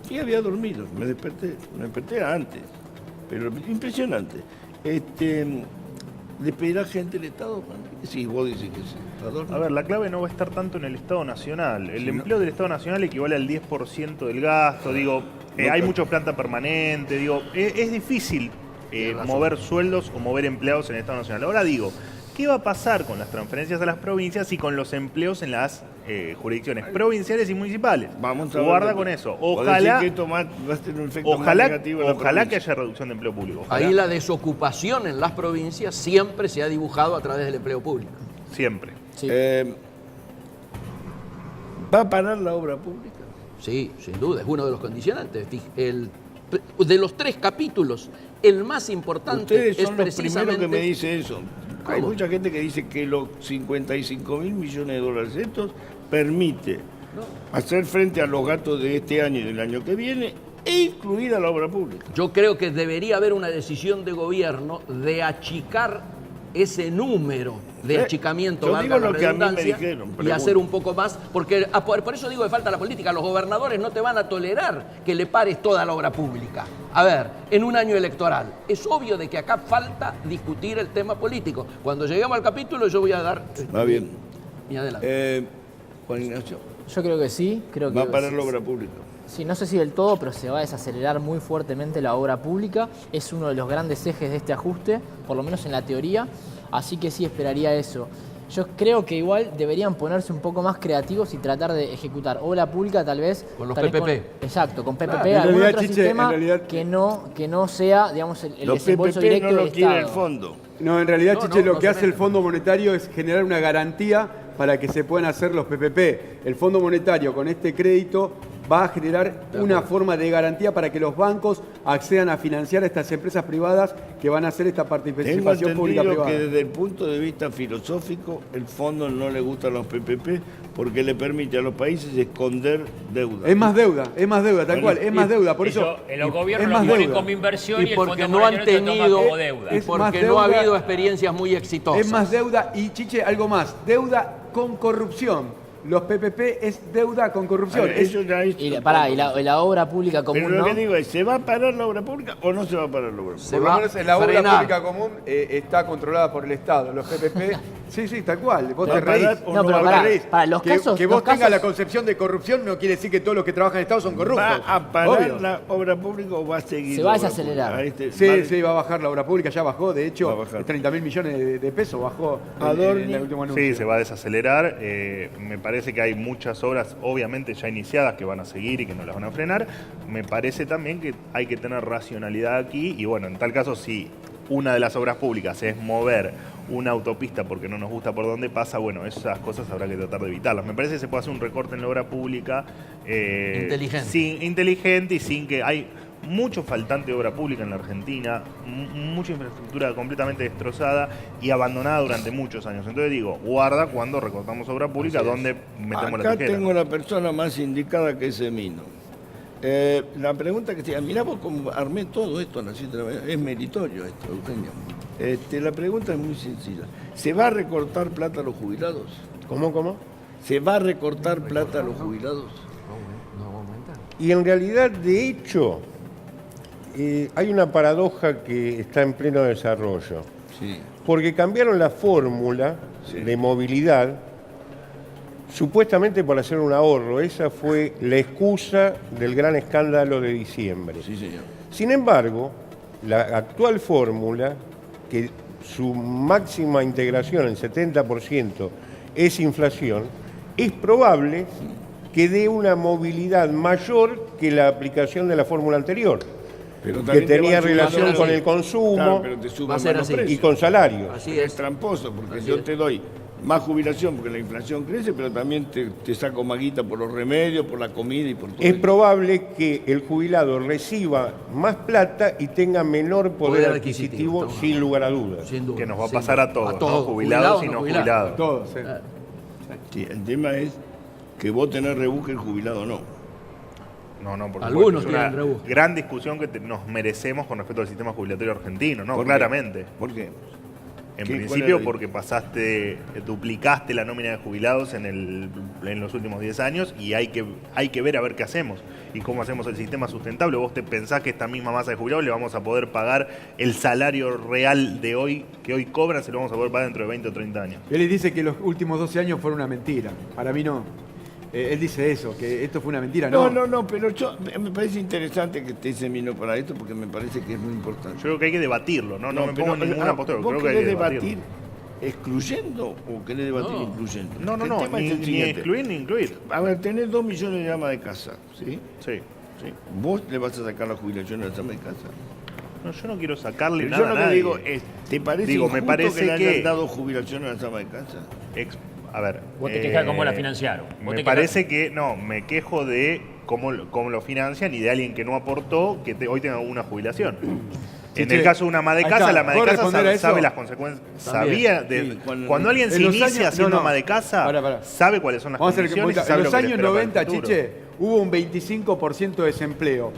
Sí había dormido, me desperté antes, pero impresionante. ¿Despedirá gente del Estado? Sí, vos dices que sí. A ver, la clave no va a estar tanto en el Estado Nacional. El empleo del Estado Nacional equivale al 10% del gasto, digo, hay mucha planta permanente, digo, es difícil mover sueldos o mover empleados en el Estado Nacional. Ahora digo, ¿qué va a pasar con las transferencias a las provincias y con los empleos en las jurisdicciones provinciales y municipales? Vamos a Guarda ver, con eso. vos Ojalá, decís que esto va a tener un efecto más negativo en la ojalá que provincia. haya reducción de empleo público. Ojalá. Ahí la desocupación en las provincias siempre se ha dibujado a través del empleo público. Siempre. Sí. ¿Va a parar la obra pública? Sí, sin duda, es uno de los condicionantes. De los 3 capítulos, el más importante Ustedes es son los primeros que me precisamente... dicen eso. Hay ¿Cómo? mucha gente que dice que los 55.000 millones de dólares estos permite hacer frente a los gastos de este año y del año que viene e incluida la obra pública. Yo creo que debería haber una decisión de gobierno de achicar ese número de achicamiento, yo valga digo la lo que a mí me redundancia, dijeron, y pregunto. hacer un poco más, porque por eso digo que falta la política. Los gobernadores no te van a tolerar que le pares toda la obra pública. A ver, en un año electoral, es obvio de que acá falta discutir el tema político. Cuando lleguemos al capítulo yo voy a dar Va bien. mi adelanto. Juan Ignacio, Yo creo que sí, creo que va a parar la obra pública. Sí, no sé si del todo, pero se va a desacelerar muy fuertemente la obra pública. Es uno de los grandes ejes de este ajuste, por lo menos en la teoría. Así que sí esperaría eso. Yo creo que igual deberían ponerse un poco más creativos y tratar de ejecutar obra pública tal vez... Con los tal vez PPP. Exacto, con PPP, en algún realidad, otro Chiche, sistema en realidad- que no sea, digamos, el Los desembolso PPP directo no del lo quiere el Estado. fondo. No, en realidad, No, Chiche, no, lo no que se hace el meten. Fondo Monetario es generar una garantía para que se puedan hacer los PPP. El Fondo Monetario con este crédito va a generar una forma de garantía para que los bancos accedan a financiar a estas empresas privadas que van a hacer esta Tengo participación entendido pública-privada. que desde el punto de vista filosófico el fondo no le gustan los PPP porque le permite a los países esconder deuda. Es más deuda, tal cual, es más deuda. Por Eso, eso, los es gobiernos más lo ponen deuda. como inversión y, Y el porque Fondo no han Monetario lo toma tenido... como deuda. Y Es más porque no ha deuda. habido experiencias muy exitosas. Es más deuda y, Chiche, algo más, deuda con corrupción. Los PPP es deuda con A corrupción. ver, Es- eso ya es- Y la obra pública común, Pero lo ¿no? que digo es, ¿se va a parar la obra pública o no se va a parar la obra pública? Se por va lo menos en la a obra frenar. pública común está controlada por el Estado. Los PPP, sí, tal cual. Vos ¿Va te a parar reís. o No, no pero va a pará, parar? reís. para los que, casos- que vos los tengas casos- la concepción de corrupción no quiere decir que todos los que trabajan en el Estado son corruptos. ¿Va a parar Obvio. la obra pública o va a seguir? Se va a la obra desacelerar. pública? Sí, va a bajar la obra pública, ya bajó, de Va a hecho, bajar. 30.000 millones de pesos bajó Adorni. en el último anuncio. Sí, se va a desacelerar. Me parece que hay muchas obras, obviamente ya iniciadas, que van a seguir y que no las van a frenar. Me parece también que hay que tener racionalidad aquí y bueno, en tal caso, si una de las obras públicas es mover una autopista porque no nos gusta por dónde pasa, bueno, esas cosas habrá que tratar de evitarlas. Me parece que se puede hacer un recorte en la obra pública Inteligente. inteligente y sin que hay mucho faltante de obra pública en la Argentina, mucha infraestructura completamente destrozada y abandonada durante muchos años. Entonces digo, guarda cuando recortamos obra pública, donde metemos la Acá tijera. tengo la persona más indicada que es Emino. La pregunta que te mirá vos cómo armé todo esto a las 7 de la mañana. Es meritorio esto, Eugenio. La pregunta es muy sencilla. ¿Se va a recortar plata a los jubilados? ¿Cómo? ¿Se va a recortar plata a los jubilados? Y en realidad, de hecho, hay una paradoja que está en pleno desarrollo. Sí. Porque cambiaron la fórmula Sí. de movilidad supuestamente por hacer un ahorro. Esa fue la excusa del gran escándalo de diciembre. Sí, señor. Sin embargo, la actual fórmula, que su máxima integración, el 70%, es inflación, es probable que dé una movilidad mayor que la aplicación de la fórmula anterior, Pero que también te tenía van sumando relación así. con el consumo Claro, pero te suman Va a ser más los así. precios. y con salarios. Así Es es. tramposo, porque Así yo es. te doy más jubilación porque la inflación crece, pero también te saco más guita por los remedios, por la comida y por todo. Es eso. probable que el jubilado reciba más plata y tenga menor poder adquisitivo, estamos sin lugar a dudas. Sin duda. Que nos va a pasar sin duda. a todos, ¿no? Jubilados y no jubilados. Todos, Sí, el tema es que vos tenés rebus que el jubilado no. No, por Algunos supuesto. Es tienen rebus. una gran discusión que nos merecemos con respecto al sistema jubilatorio argentino, ¿no? ¿Por qué? Claramente. ¿Por qué? En ¿Cuál principio era? porque duplicaste la nómina de jubilados en los últimos 10 años y hay que ver a ver qué hacemos y cómo hacemos el sistema sustentable. ¿Vos te pensás que esta misma masa de jubilados le vamos a poder pagar el salario real de hoy, que hoy cobran, se lo vamos a poder pagar dentro de 20 o 30 años? Él dice que los últimos 12 años fueron una mentira. Para mí no. Él dice eso, que esto fue una mentira. No, pero me parece interesante que estés semino para esto porque me parece que es muy importante. Yo creo que hay que debatirlo, no me pongo en ninguna postura. ¿Vos Creo que hay querés que debatir debatirlo. excluyendo o querés debatir incluyendo? No, El tema es el ni siguiente. excluir ni incluir. A ver, tenés 2 millones de amas de casa, ¿sí? Sí. ¿Sí? ¿Vos le vas a sacar la jubilación a las amas de casa? No, yo no quiero sacarle Pero nada yo lo a que nadie. digo es, ¿te parece Digo, injusto me parece que le hayan que- dado jubilación a las amas de casa? A ver. Vos te quejás cómo la financiaron. Vos Me te parece que, no, me quejo de cómo lo financian y de alguien que no aportó que hoy tenga una jubilación. En che, el caso de una ama de ahí casa, está. la ama de ¿Puedo casa responder a eso? sabe las consecuencias. También. Sabía Sí, cuando alguien se en los inicia años- siendo no, ama de casa, pará. sabe cuáles son las Vamos a hacer que condiciones y en sabe los lo que le años espera para el 90, futuro. Chiche, hubo un 25% de desempleo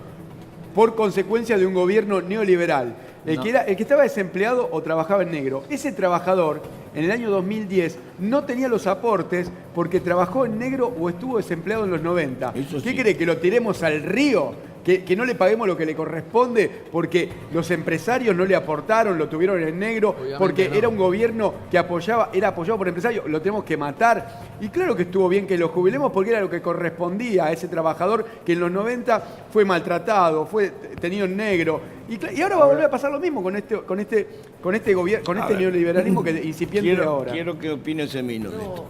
por consecuencia de un gobierno neoliberal. El que estaba desempleado o trabajaba en negro. Ese trabajador, en el año 2010, no tenía los aportes porque trabajó en negro o estuvo desempleado en los 90. Eso ¿Qué sí. cree? ¿Que lo tiremos al río? ¿Que no le paguemos lo que le corresponde porque los empresarios no le aportaron, lo tuvieron en negro, Obviamente porque no. era un gobierno que era apoyado por empresarios, lo tenemos que matar? Y claro que estuvo bien que lo jubilemos porque era lo que correspondía a ese trabajador que en los 90 fue maltratado, fue tenido en negro. Y ahora va a volver a pasar lo mismo con este gobierno, con este ver. neoliberalismo que incipiente de ahora. Quiero que opine Semino de esto.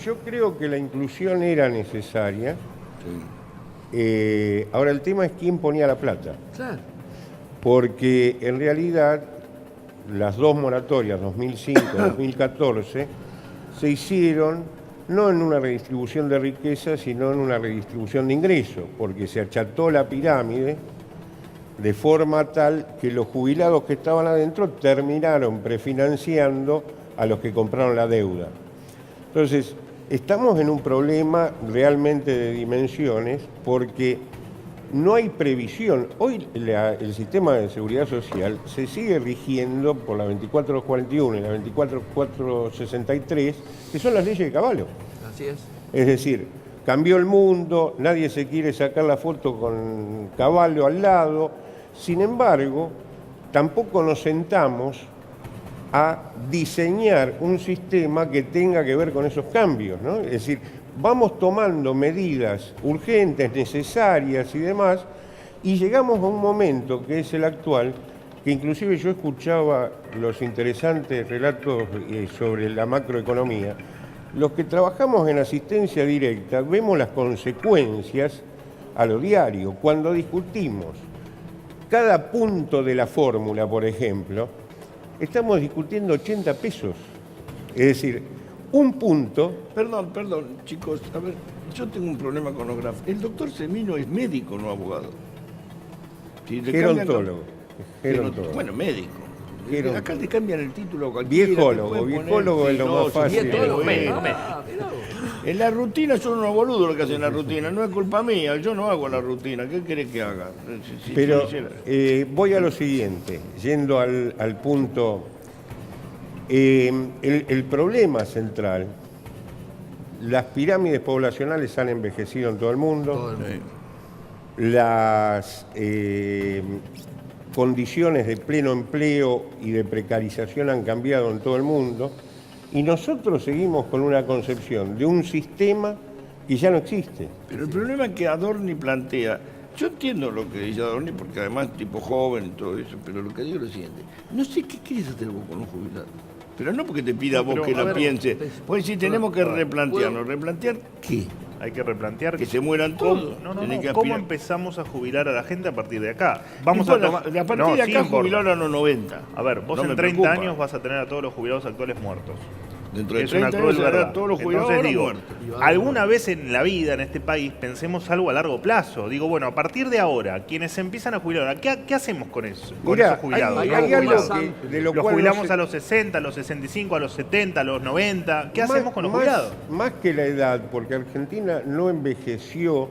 Yo creo que la inclusión era necesaria. Sí. Ahora el tema es quién ponía la plata. Claro. Porque en realidad las dos moratorias, 2005 y 2014, se hicieron no en una redistribución de riqueza, sino en una redistribución de ingresos, porque se acható la pirámide de forma tal que los jubilados que estaban adentro terminaron prefinanciando a los que compraron la deuda. Entonces, estamos en un problema realmente de dimensiones porque no hay previsión. Hoy el sistema de seguridad social se sigue rigiendo por la 24241 y la 24463, que son las leyes de Caballo. Así es. Es decir, cambió el mundo, nadie se quiere sacar la foto con Caballo al lado. Sin embargo, tampoco nos sentamos a diseñar un sistema que tenga que ver con esos cambios, ¿no? Es decir, vamos tomando medidas urgentes, necesarias y demás, y llegamos a un momento que es el actual, que inclusive yo escuchaba los interesantes relatos sobre la macroeconomía. Los que trabajamos en asistencia directa vemos las consecuencias a lo diario. Cuando discutimos cada punto de la fórmula, por ejemplo, estamos discutiendo 80 pesos. Es decir, un punto. Perdón, chicos. A ver, yo tengo un problema con los gráficos. El doctor Semino es médico, no abogado. Si le cambian los- Gerontólogo. Gerontólogo. Bueno, médico. Gerontólogo. Acá te cambian el título a cualquiera. Viejólogo, te pueden poner viejólogo es lo más fácil. Viejólogo, bueno. En la rutina son unos boludos los que hacen la rutina. No es culpa mía, yo no hago la rutina. ¿Qué querés que haga? Si Pero yo hiciera- voy a lo siguiente, yendo al punto. El problema central, las pirámides poblacionales han envejecido en todo el mundo. Las condiciones de pleno empleo y de precarización han cambiado en todo el mundo y nosotros seguimos con una concepción de un sistema que ya no existe. Pero el problema es que Adorni plantea, yo entiendo lo que dice Adorni porque además tipo joven y todo eso, pero lo que digo es lo siguiente, no sé qué quieres hacer vos con un jubilado, pero no porque te pida No, vos pero, que a la ver, piense, pues si tenemos que replantearnos, ¿replantear qué? Hay que replantear Que se mueran todos. Tenés que ¿Cómo aspirar. empezamos a jubilar a la gente a partir de acá? Vamos a tomar, a partir No, de sí acá importa. jubilaron a los 90. A ver, vos No en me 30 preocupa. años vas a tener a todos los jubilados actuales muertos. Dentro de es una 30 cruel años se hará verdad. todos los jubilados Entonces digo, muertos. alguna vez en la vida, en este país, pensemos algo a largo plazo. Digo, bueno, a partir de ahora, quienes se empiezan a jubilar, ahora, ¿qué hacemos con eso? Con Mirá, esos jubilados? hay ¿No? algo Jubilados. que- de lo Los cual no jubilamos se- a los 60, a los 65, a los 70, a los 90. ¿Qué Más- hacemos con los más- jubilados? Más que la edad, porque Argentina no envejeció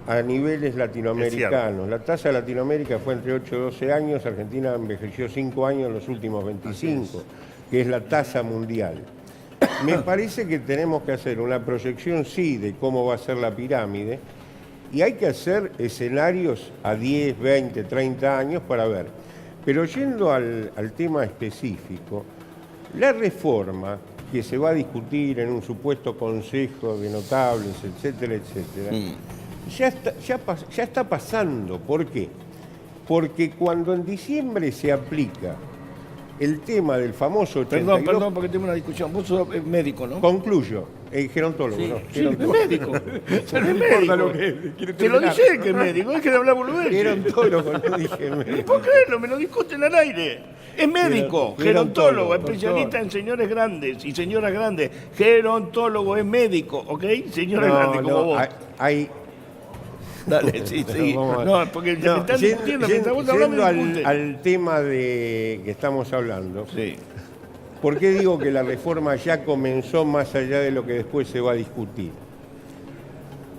a niveles latinoamericanos. La tasa de Latinoamérica fue entre 8 y 12 años, Argentina envejeció 5 años en los últimos 25, que es la tasa mundial. Me parece que tenemos que hacer una proyección, sí, de cómo va a ser la pirámide, y hay que hacer escenarios a 10, 20, 30 años para ver. Pero yendo al tema específico, la reforma que se va a discutir en un supuesto consejo de notables, etcétera, etcétera, ya está pasando. ¿Por qué? Porque cuando en diciembre se aplica el tema del famoso 82... Perdón, porque tengo una discusión. Vos sos médico, ¿no? Concluyo, gerontólogo, ¿no? Sí, es Gerontólogo. médico. Es médico. Te lo dice él que es médico, es que le hablamos luego. Gerontólogo, no dije médico. ¿Por qué no me lo discuten al aire? Es médico, gerontólogo, especialista en señores grandes y señoras grandes. Gerontólogo es médico, ¿ok? Señora grande como vos. Hay... Dale, sí, sí. Vamos a ver. No, porque me están discutiendo, mientras vos hablás me yendo discuten. al tema de que estamos hablando, Sí. ¿por qué digo que la reforma ya comenzó más allá de lo que después se va a discutir?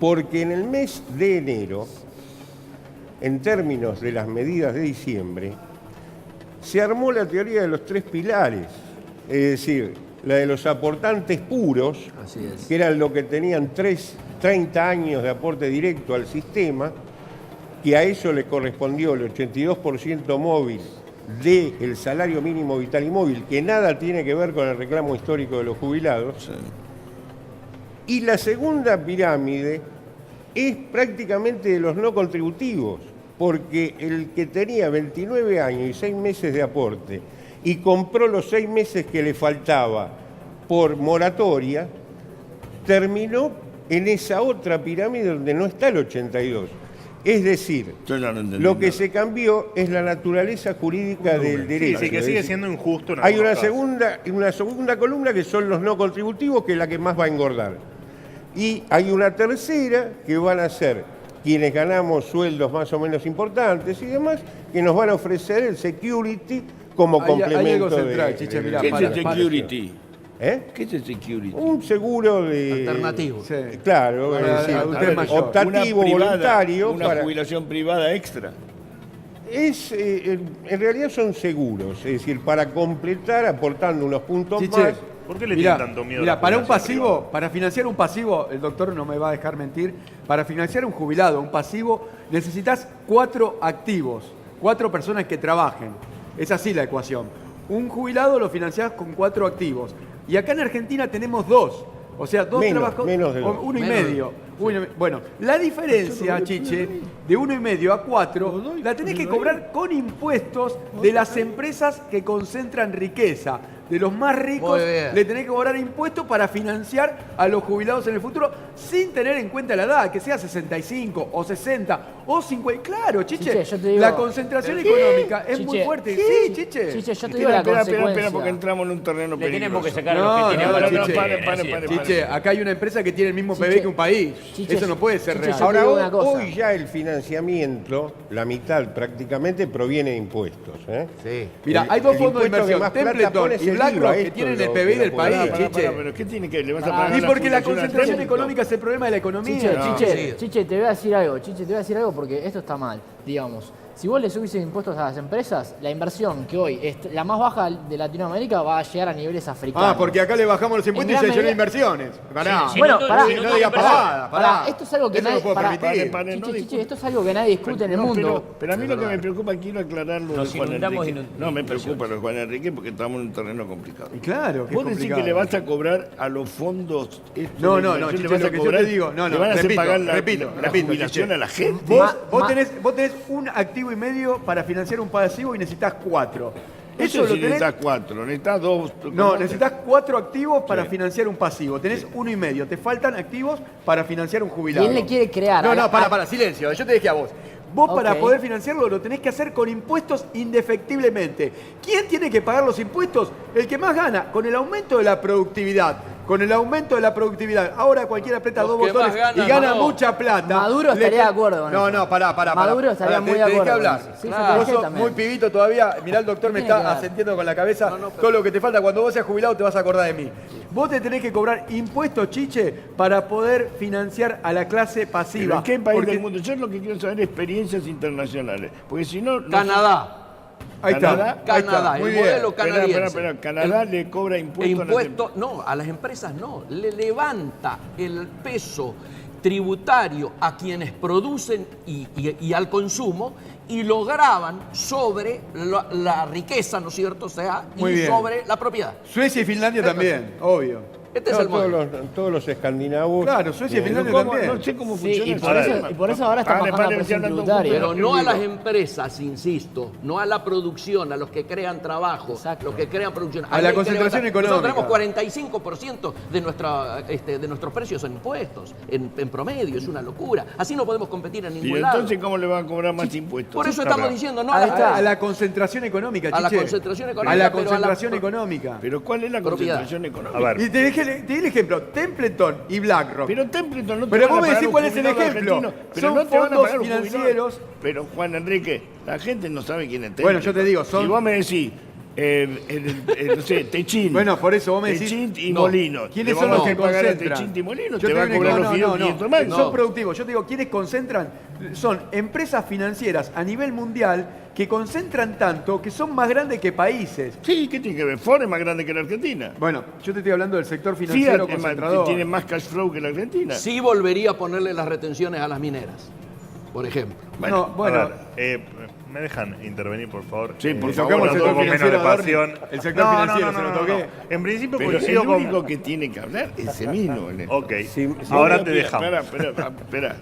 Porque en el mes de enero, en términos de las medidas de diciembre, se armó la teoría de los 3 pilares, es decir, la de los aportantes puros, que eran lo que tenían 30 años de aporte directo al sistema, que a eso le correspondió el 82% móvil del salario mínimo vital y móvil, que nada tiene que ver con el reclamo histórico de los jubilados. Y la segunda pirámide es prácticamente de los no contributivos, porque el que tenía 29 años y 6 meses de aporte y compró los 6 meses que le faltaba por moratoria, terminó en esa otra pirámide donde no está el 82. Es decir, Yo ya no entendí lo que nada. se cambió es la naturaleza jurídica del Sí, derecho. sí, que Es sigue decir, siendo injusto. En hay algunos una segunda columna que son los no contributivos, que es la que más va a engordar. Y hay una tercera que van a ser quienes ganamos sueldos más o menos importantes y demás, que nos van a ofrecer el security como Hay complemento algo central, de... Chiche, mirá, ¿Qué es para, el para. security? ¿Eh? ¿Qué es el security? Un seguro de... Alternativo. Sí. Claro, Para es decir, adultez mayor. optativo, Una privada, voluntario. Una para- jubilación privada extra. en realidad son seguros, es decir, para completar aportando unos puntos Chiche, más. ¿Por qué le mirá, tienen tanto miedo a mirá, la para un jubilación pasivo, privada? para financiar un pasivo, el doctor no me va a dejar mentir, para financiar un jubilado, un pasivo, necesitas 4 activos, 4 personas que trabajen. Es así la ecuación. Un jubilado lo financiás con 4 activos. Y acá en Argentina tenemos 2. O sea, 2 Menos, trabajadores. menos de dos. 1 y Menos de medio. Bueno, la diferencia, Chiche, de 1 y medio a 4, la tenés que cobrar con impuestos de las empresas que concentran riqueza. De los más ricos, Muy bien. le tenés que cobrar impuestos para financiar a los jubilados en el futuro sin tener en cuenta la edad, que sea 65 o 60 o 50. Claro, Chiche, Chiche, yo te digo- la concentración económica es muy Chiche, fuerte. Sí, Chiche. Chiche, yo te digo la Espera, consecuencia. porque entramos en un terreno Le tenemos que peligroso. sacar a No, los que no, tienen no, más Chiche. chiche. Pare. Chiche, acá hay una empresa que tiene el mismo PB Chiche, que un país. Chiche, Eso no puede ser Chiche, real. yo- Ahora, te digo una cosa. hoy ya el financiamiento, la mitad prácticamente, proviene de impuestos. Mira, El- hay 2 el fondos de impuesto que inversión, más plata Templeton pone es y el BlackRock, IVA, que esto tienen de el lo- PBI de la del país, población. Chiche. Pero ¿qué tiene que ver? ¿Le vas a Ah, pagar Y la porque la fundación a concentración Templeton? económica es el problema de la economía. Chiche, No, Chiche, sí. Chiche, te voy a decir algo, Chiche, te voy a decir algo porque esto está mal. Digamos, si vos le subís impuestos a las empresas, la inversión que hoy es la más baja de Latinoamérica va a llegar a niveles africanos. Ah, porque acá le bajamos los impuestos y En se gran llenó de medida- inversiones. Pará. Sí, Bueno, no, pará. si No todo diga empresa- pavada, pará. Esto es algo que Eso no nadie... puedo pará, permitir. Pare, no Chiche, discute. Chiche, esto es algo que nadie discute en el No, mundo. pero a mí lo que me preocupa, quiero aclararlo Nos de Juan inundamos Enrique. No me preocupa lo de Juan Enrique porque estamos en un terreno complicado. Y claro, que es ¿Vos decís complicado. que le vas a cobrar a los fondos estos No, de no, inversión, Chiche, le vas lo a que yo cobrar, te digo, no, le van a hacer repito, pagar la repito, jubilación Chiche. a la gente? Vos tenés un activo y medio para financiar un pasivo y necesitas 4. Eso Eso no lo si tenés. necesitas 4, necesitas 2. No, necesitas 4 activos para Sí. financiar un pasivo. Tenés 1 y medio. Te faltan activos para financiar un jubilado. ¿Quién le quiere crear? No, a la- no, para, silencio. Yo te dije a vos. Vos para Ok. poder financiarlo lo tenés que hacer con impuestos indefectiblemente. ¿Quién tiene que pagar los impuestos? El que más gana, con el aumento de la productividad. Con el aumento de la productividad. Ahora cualquiera aprieta Los 2 que botones más ganan, y gana no. mucha plata. Maduro Le estaría ca- de acuerdo con No, eso. no, pará. Maduro estaría muy de Te dejé acuerdo con hablar. eso. Sí, yo Claro. te Vos dejé sos también. muy pibito todavía. Mirá, el doctor me Tiene que está dar. asentiendo con la cabeza. No, pero- Todo lo que te falta. Cuando vos seas jubilado te vas a acordar de mí. Vos te tenés que cobrar impuestos, Chiche, para poder financiar a la clase ¿Pero pasiva. en qué país Porque- del mundo? Yo lo que quiero saber es experiencias internacionales. Porque si no... Canadá. Ahí está. Canadá. ahí está, Canadá, muy el bien. modelo Espera, canadiense. espera. Canadá le cobra impuestos a las Impuesto, no, a las empresas no. Le levanta el peso tributario a quienes producen y al consumo y lo graban sobre la riqueza, ¿no es cierto? O sea, Muy y bien. sobre la propiedad. Suecia y Finlandia también, obvio. Este es No, el modelo. todos los escandinavos. Claro, Suecia y Bien. Finlandia ¿Cómo? también. No sé cómo Sí, funciona y por ese eso- tema. y por eso ahora están Vale, bajando la vale, presión hablando un tributaria. poco Pero no a conmigo. las empresas, insisto, no a la producción, a los que crean trabajo, Exacto. los que crean producción. A Ahí la hay que concentración levantar. económica. Nosotros tenemos 45% de nuestros precios en impuestos, en promedio, es una locura. Así no podemos competir en Y ningún lado. entonces, ¿cómo le van a cobrar más impuestos? Por eso No, estamos pero- diciendo, no Ahí a está, las a la concentración económica, A la Chiche. concentración económica, A la pero a la concentración pro- económica. Pero ¿cuál es la Propiedad. concentración económica? A ver. Y te di el ejemplo, Templeton y BlackRock. Pero Templeton no te Pero van a vos me pagar decís un cuál es el jubilado ejemplo. argentino, pero Son no te van a fondos pagar un jubilado. financieros. Pero Juan Enrique, la gente no sabe quién es Templeton. Bueno, yo te digo, son- Si vos me decís, no sé, Techín. Bueno, por eso vos me decís- Techín y No. Molinos. ¿Quiénes Le son los vamos que a pagar a concentran? Techín y Molinos, Yo te va a digo, cobrar no, los fideos 500 más. Son productivos. Yo te digo, ¿quiénes concentran? Son empresas financieras a nivel mundial que concentran tanto que son más grandes que países. Sí, ¿qué tiene que ver? Ford es más grande que la Argentina. Bueno, yo te estoy hablando del sector Fiat financiero es más- concentrador. tiene más cash flow que la Argentina. Sí volvería a ponerle las retenciones a las mineras, por ejemplo. No, bueno, A ver, ¿me dejan intervenir, por favor? Sí, por y favor, tocamos el no sector toco menos financiero de a Adorni. pasión. El sector financiero se lo toqué. En principio Pero el coincido con... único que tiene que hablar es ese mismo. Ok, Sí, ahora Mira, te mira, dejamos. Espera.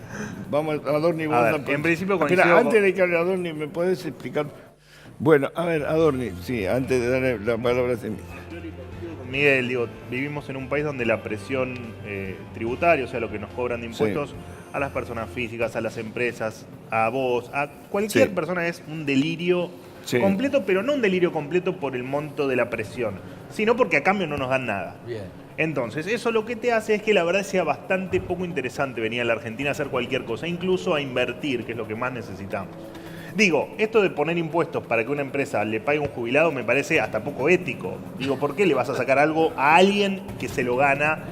Vamos a Adorni. A ver, en principio coincido Espera, con- antes de que hable Adorni, ¿me podés explicar? Bueno, a ver, Adorni, sí, antes de darle la palabra a Semilla. Miguel, digo, vivimos en un país donde la presión tributaria, o sea, lo que nos cobran de impuestos a las personas físicas, a las empresas, a vos, a cualquier Sí. persona es un delirio Sí. completo, pero no un delirio completo por el monto de la presión, sino porque a cambio no nos dan nada. Bien. Entonces, eso lo que te hace es que la verdad sea bastante poco interesante venir a la Argentina a hacer cualquier cosa, incluso a invertir, que es lo que más necesitamos. Digo, esto de poner impuestos para que una empresa le pague un jubilado me parece hasta poco ético. Digo, ¿por qué le vas a sacar algo a alguien que se lo gana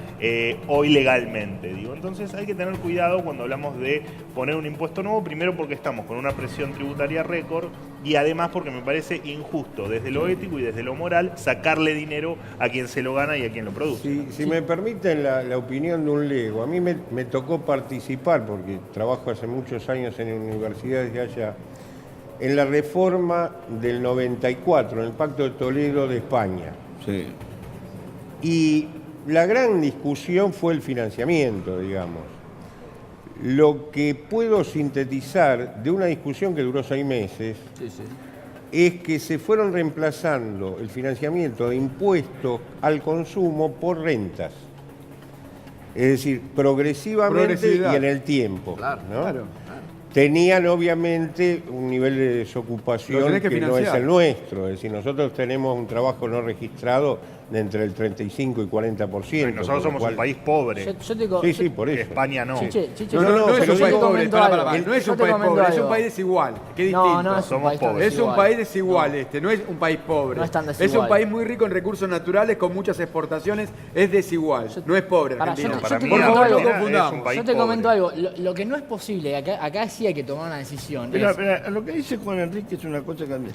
hoy legalmente? Digo, entonces hay que tener cuidado cuando hablamos de poner un impuesto nuevo, primero porque estamos con una presión tributaria récord y además porque me parece injusto desde lo ético y desde lo moral sacarle dinero a quien se lo gana y a quien lo produce. Si me permiten la opinión de un lego, a mí me tocó participar, porque trabajo hace muchos años en universidades de allá, en la reforma del 94, en el Pacto de Toledo de España. Sí. Y la gran discusión fue el financiamiento, digamos. Lo que puedo sintetizar de una discusión que duró 6 meses Sí, sí. es que se fueron reemplazando el financiamiento de impuestos al consumo por rentas. Es decir, progresivamente Progresividad. y en el tiempo. Claro, ¿no? Claro. Tenían obviamente un nivel de Lo desocupación tenés que que no es financiar. el nuestro. Es decir, nosotros tenemos un trabajo no registrado de entre el 35 y 40%. Nosotros con lo somos cual- un país pobre, Yo te co- Sí, yo- sí, por eso. España no. Chiche, No, no, no es pero un yo país te pobre, comento pará, algo. pará, no es Yo un te país comento pobre, es algo. un país desigual, que es No, distinto. no es un Somos país tan pobres. Es un desigual. país desigual No. no es un país pobre. No es tan Es desigual. un país muy rico en recursos naturales, con muchas exportaciones, es desigual, no es pobre Pará, Argentina. yo Para te mí, Por favor, no comento algo. confundamos. es un país Yo te pobre. comento algo. Lo que no es posible, acá sí hay que tomar una decisión. Espera, es- espera, lo que dice Juan Enrique es una cosa que a mí-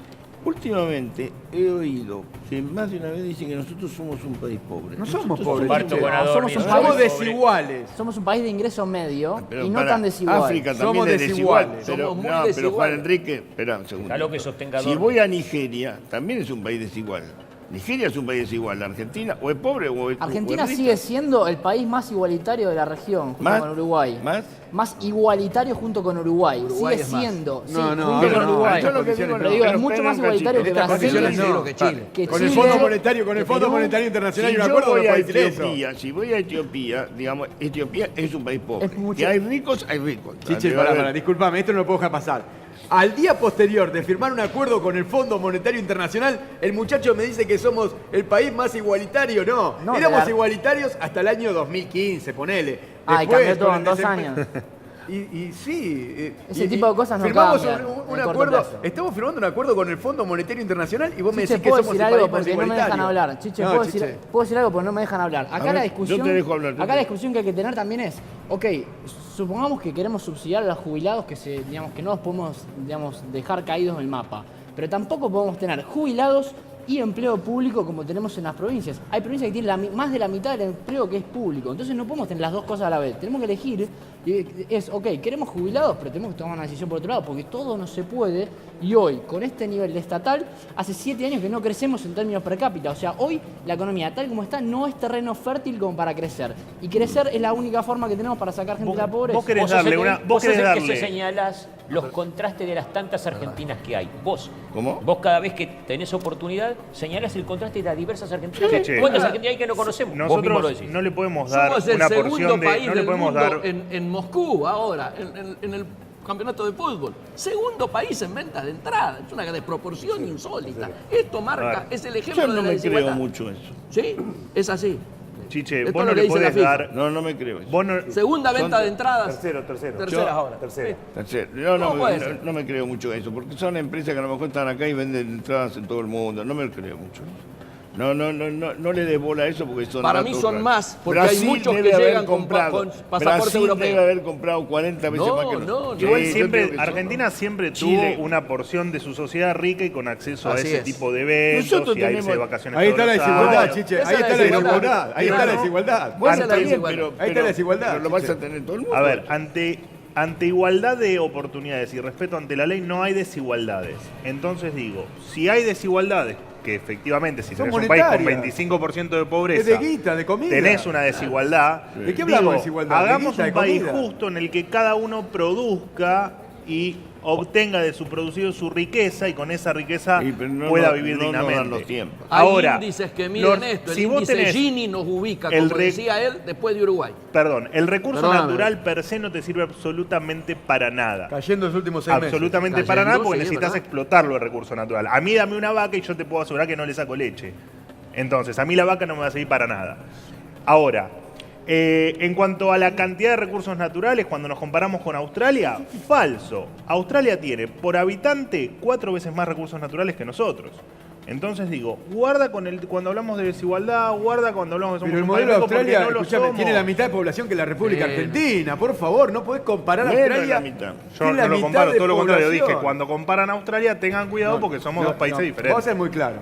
últimamente he oído que más de una vez dicen que nosotros somos un país pobre. No somos Nosotros pobres, Comparto Chiche. con Adorni, somos un somos Somos país pobres. desiguales. Somos un país de ingreso medio Pero y no para tan desigual. África también Somos es desigual. desiguales. Pero, Somos muy pero Juan desiguales. Enrique, espera un segundo. Ojalá que sostenga Si Adorni. voy a Nigeria, también es un país desigual. Nigeria es un país desigual. ¿Argentina o es pobre o es Argentina o es rica? sigue siendo el país más igualitario de la región, junto ¿Más? con Uruguay. ¿Más? Igualitario junto con Uruguay. Uruguay sigue es más. siendo. No, sí, no, junto ahora con no, Uruguay. yo lo que digo, Pero digo, es pero mucho esperen más un igualitario cachito. que En estas Brasil. condiciones no. que Chile. que Con el Chile, Fondo Monetario, que Perú. Monetario Internacional y Si un yo acuerdo no voy a puede decir eso. Etiopía, si voy a Etiopía, digamos, Etiopía es un país pobre. Es mucho- Y hay ricos, hay ricos. Chiche, Debe haber- disculpame, esto no lo puedo dejar pasar. Al día posterior de firmar un acuerdo con el Fondo Monetario Internacional, el muchacho me dice que somos el país más igualitario. No, No, éramos de la- igualitarios hasta el año 2015, ponele. Ay, Después, cambió todo con en el 2 desempeño- años. Y sí. Ese tipo de cosas no firmamos cambian un en corto acuerdo. plazo. Estamos firmando un acuerdo con el Fondo Monetario Internacional y vos me Chiche, decís que ¿puedo somos decir el algo? país más Porque no me dejan igualitario. hablar. Chiche, No, ¿puedo Chiche. decir algo? Porque no me dejan hablar. Acá ver, la yo discusión. te dejo hablar, yo Acá te- la discusión que hay que tener también es, ok, supongamos que queremos subsidiar a los jubilados digamos, que no los podemos, digamos, dejar caídos en el mapa. Pero tampoco podemos tener jubilados y empleo público como tenemos en las provincias. Hay provincias que tienen más de la mitad del empleo que es público. Entonces no podemos tener las dos cosas a la vez. Tenemos que elegir. Ok, queremos jubilados, pero tenemos que tomar una decisión por otro lado, porque todo no se puede. Y hoy, con este nivel de estatal, hace 7 años que no crecemos en términos per cápita. O sea, hoy la economía tal como está no es terreno fértil como para crecer. Y crecer es la única forma que tenemos para sacar gente de la pobreza. vos querés Vos sos darle el- una... vos Vos sos querés el que se darle... señalás los contrastes de las tantas argentinas que hay. ¿Cómo? Vos cada vez que tenés oportunidad señalás el contraste de las diversas argentinas. Che. ¿Cuántas argentinas hay que no conocemos? Vos mismo lo Nosotros decís. no le podemos dar Somos el una segundo porción de... país No le del podemos mundo dar... en Moscú ahora, en el campeonato de fútbol. Segundo país en venta de entrada. Es una desproporción insólita. Esto marca, A ver. es el ejemplo Yo de no la me creo desigualdad. mucho eso. Sí, es así. Chiche, Esto vos es no lo que le dice la podés FIFA. dar... No, no me creo eso. Vos no... Segunda venta de entradas. Tercero. Tercera ahora. Tercero. Tercero, yo ¿Cómo puede ser? no me creo mucho eso, porque son empresas que a lo mejor están acá y venden entradas en todo el mundo. No me creo mucho. No le des bola a eso porque son Para datos mí son raros. más, porque hay muchos que debe haber llegan con pasaporte Brasil europeo. debe haber comprado 40 veces No, más que no, nosotros. no. Igual Sí, yo siempre, creo que son. Argentina siempre Chile. tuvo una porción de su sociedad rica y con acceso a Así ese es. tipo de eventos Nosotros y a irse tenemos- de vacaciones Ahí está la todos los desigualdad, años. Chiche. Esa Ahí es la está la desigualdad. desigualdad. Ahí está la Claro. desigualdad. Esa es la Antes, desigualdad. Ahí está la desigualdad, Pero lo vas Chiche. a tener todo el mundo. A ver, ante igualdad de oportunidades y respeto ante la ley no hay desigualdades. Entonces digo, si hay desigualdades, que efectivamente si Son tenés un país con monetarias. 25% de pobreza, Es de guita, de comida. tenés una desigualdad. ¿De qué hablamos de desigualdad? ¿De Hagamos guita, de un país comida? justo en el que cada uno produzca y obtenga de su producido su riqueza y con esa riqueza Sí, pero no pueda nos- vivir no nos dan dignamente. los tiempos. Hay Ahora, índices que miden los- esto. El si vos índice tenés- Gini nos ubica, el como decía él, después de Uruguay. Perdón, el recurso Perdóname. natural per se no te sirve absolutamente para nada. Cayendo los últimos 6 meses. Absolutamente Cayendo, para nada porque sí, necesitas ¿verdad? explotarlo el recurso natural. A mí dame una vaca y yo te puedo asegurar que no le saco leche. Entonces, a mí la vaca no me va a servir para nada. Ahora, en cuanto a la cantidad de recursos naturales, cuando nos comparamos con Australia, falso. Australia tiene por habitante 4 veces más recursos naturales que nosotros. Entonces digo, guarda cuando hablamos de desigualdad, guarda cuando hablamos de somos Pero el un modelo país de rico, porque Australia, no lo escúchame, somos. tiene la mitad de población que la República Bueno. Argentina. Por favor, no podés comparar a Menos Australia. la mitad. Yo Tiene la no lo mitad comparo, de todo lo contrario. población. Dije, cuando comparan a Australia, tengan cuidado porque somos dos países diferentes. Vamos a ser muy claros.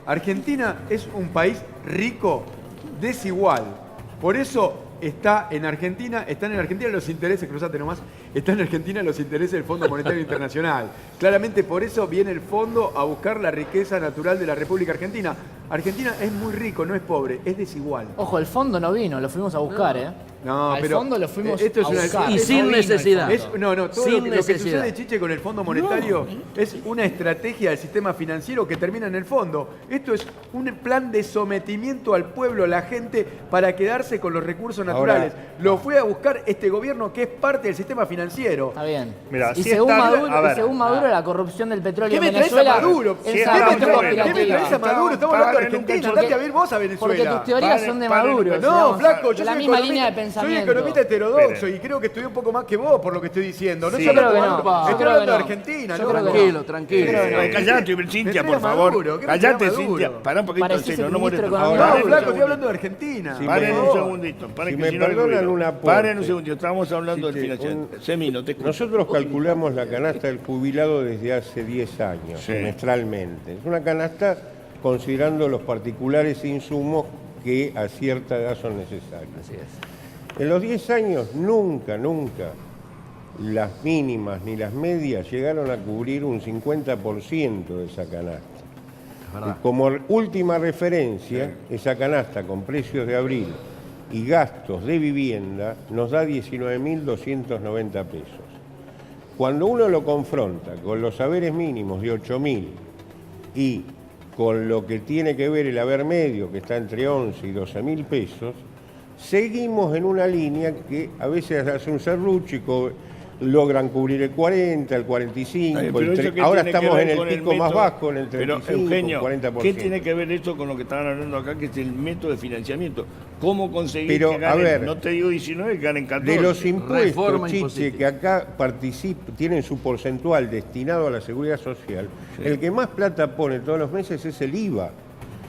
Argentina es un país rico, desigual. Por eso están en Argentina los intereses, cruzate nomás, están en Argentina los intereses del Fondo Monetario Internacional. Claramente por eso viene el fondo a buscar la riqueza natural de la República Argentina. Argentina es muy rico, no es pobre, es desigual. Ojo, el fondo no vino, lo fuimos a buscar, ¿eh? No, Al pero fondo lo fuimos esto es a una- buscar. Y es- sin No vino el necesidad. fondo. todo Sin lo que necesidad. sucede, Chiche, con el Fondo Monetario es una estrategia del sistema financiero que termina en el fondo. Esto es un plan de sometimiento al pueblo, a la gente, para quedarse con los recursos naturales. Lo fue a buscar este gobierno que es parte del sistema financiero. Está bien. Mirá, y si según está- Maduro, a ver. la corrupción del petróleo ¿Qué en me traes a Venezuela Maduro? es Si ¿Qué está algo me traes Maduro, ¿Qué me traes a Maduro? Estamos hablando de Argentina. Andate a ver vos a Porque Venezuela. tus teorías Paren, son de paren, Maduro. paren. No, digamos, flaco, yo de la soy misma economista- línea de soy pensamiento. economista heterodoxo Esperen. y creo que estudié un poco más que vos por lo que estoy diciendo. No Sí. estoy hablando, Yo creo que no. estoy Yo creo hablando de que no. Argentina, Yo ¿no? creo que Tranquilo, tranquilo. Callate, Me Cintia, trae por a favor. Maduro, ¿qué me Callate, trae a Maduro? Cintia. Pará un poquito, en Parecés serio, el no ministro de molestes. Economía. No, Paren un flaco, estoy segundito. hablando de Argentina. Sí, Paren por un favor. segundito. Paren Si que me si no le perdonan ruido. un aporte. Paren un segundito. Estábamos hablando del Sí, financiero. Semino, te escucho. Nosotros calculamos la canasta del jubilado desde hace 10 años, Sí. semestralmente. Es una canasta considerando los particulares insumos que a cierta edad son necesarios. Así es. En los 10 años nunca las mínimas ni las medias llegaron a cubrir un 50% de esa canasta. verdad. Como última referencia, esa canasta con precios de abril y gastos de vivienda nos da 19.290 pesos. Cuando uno lo confronta con los haberes mínimos de 8.000 y con lo que tiene que ver el haber medio, que está entre 11 y 12.000 pesos, seguimos en una línea que a veces hace un serrucho y logran cubrir el 40, el 45, ahora estamos en el pico más bajo, en el 35, pero, Eugenio, 40%. ¿qué tiene que ver esto con lo que estaban hablando acá, que es el método de financiamiento? ¿Cómo conseguir Pero, que a ganen, ver, no te digo 19, que ganen 14? De los impuestos, Reforma Chiche, impositiva. que acá tienen su porcentual destinado a la seguridad social, el que más plata pone todos los meses es el IVA.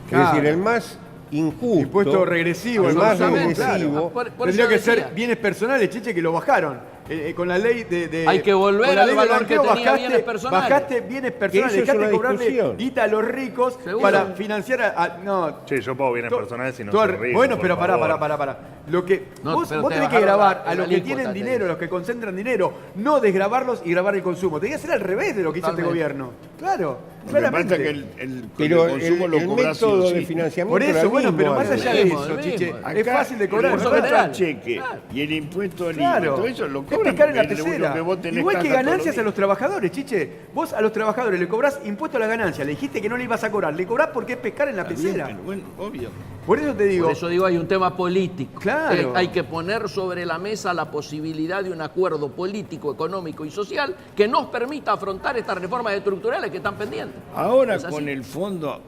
Claro. Es decir, el más injusto. Impuesto regresivo, el más absolutamente, regresivo. claro. Por Tendría eso que decía. ser bienes personales, Chiche, que lo bajaron. Con la ley de Hay que volver con la al ley valor del que blanqueo, tenía bienes personales. Bajaste bienes personales, eso es dejaste una de cobrarle discusión. guita a los ricos Seguro. para financiar no. Che, yo pago bienes To- personales y no todo- soy rico, Bueno, por pero favor. pará. Lo que No, vos pero te tenés que bajaron grabar la a los que alícuota, tienen te dinero, digo. los que concentran dinero, no desgravarlos y grabar el consumo. Tenía que ser al revés de lo que hizo este Totalmente. gobierno. Claro, Lo que pasa claramente. es que el Pero consumo lo el cobras sí o método sí. de financiamiento Por era eso, el bueno, mismo, pero más Álvaro. allá de mismo, eso, el Chiche, mismo. es fácil de cobrar. El Impuesto impuesto general. al cheque y el impuesto al IVA, Claro. todo eso lo Es cobran pescar en la porque es lo pecera. que vos tenés Igual que caja todos los ganancias a días. los trabajadores, Chiche. Vos a los trabajadores le cobrás impuesto a la ganancia. Le dijiste que no le ibas a cobrar. Le cobrás porque es pescar en la Está bien, pecera. pero bueno, obvio. Por eso te digo. Por eso digo, hay un tema político. Claro. Hay que poner sobre la mesa la posibilidad de un acuerdo político, económico y social que nos permita afrontar estas reformas estructurales que están pendientes. Ahora Es así. con el fondo,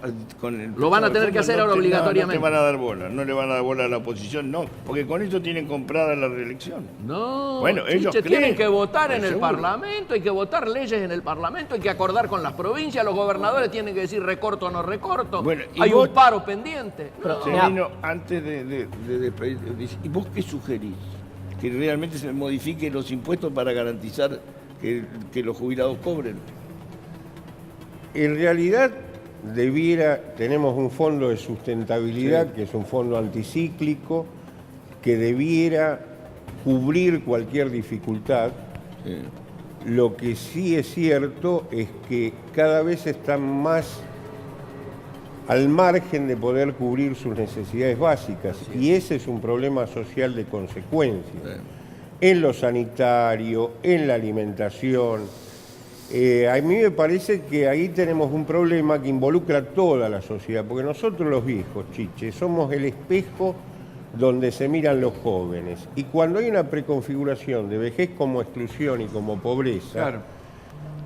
Lo van a tener que hacer ahora obligatoriamente. No te van a dar bola, no le van a dar bola a la oposición, no, porque con eso tienen comprada la reelección. No, Bueno, ellos Chiche, creen, tienen que votar en el seguro. Parlamento, hay que votar leyes en el Parlamento, hay que acordar con las provincias, los gobernadores tienen que decir recorto o no recorto, Bueno, y hay vos- un paro pendiente. Pero, Se mirá, vino antes de despedir, dice, ¿y vos qué sugerís? Que realmente se modifiquen los impuestos para garantizar que los jubilados cobren. En realidad tenemos un fondo de sustentabilidad, que es un fondo anticíclico, que debiera cubrir cualquier dificultad. Lo que sí es cierto es que cada vez están más al margen de poder cubrir sus necesidades básicas, y ese es un problema social de consecuencia. En lo sanitario, en la alimentación. A mí me parece que ahí tenemos un problema que involucra a toda la sociedad, porque nosotros los viejos, Chiche, somos el espejo donde se miran los jóvenes. Y cuando hay una preconfiguración de vejez como exclusión y como pobreza, Claro.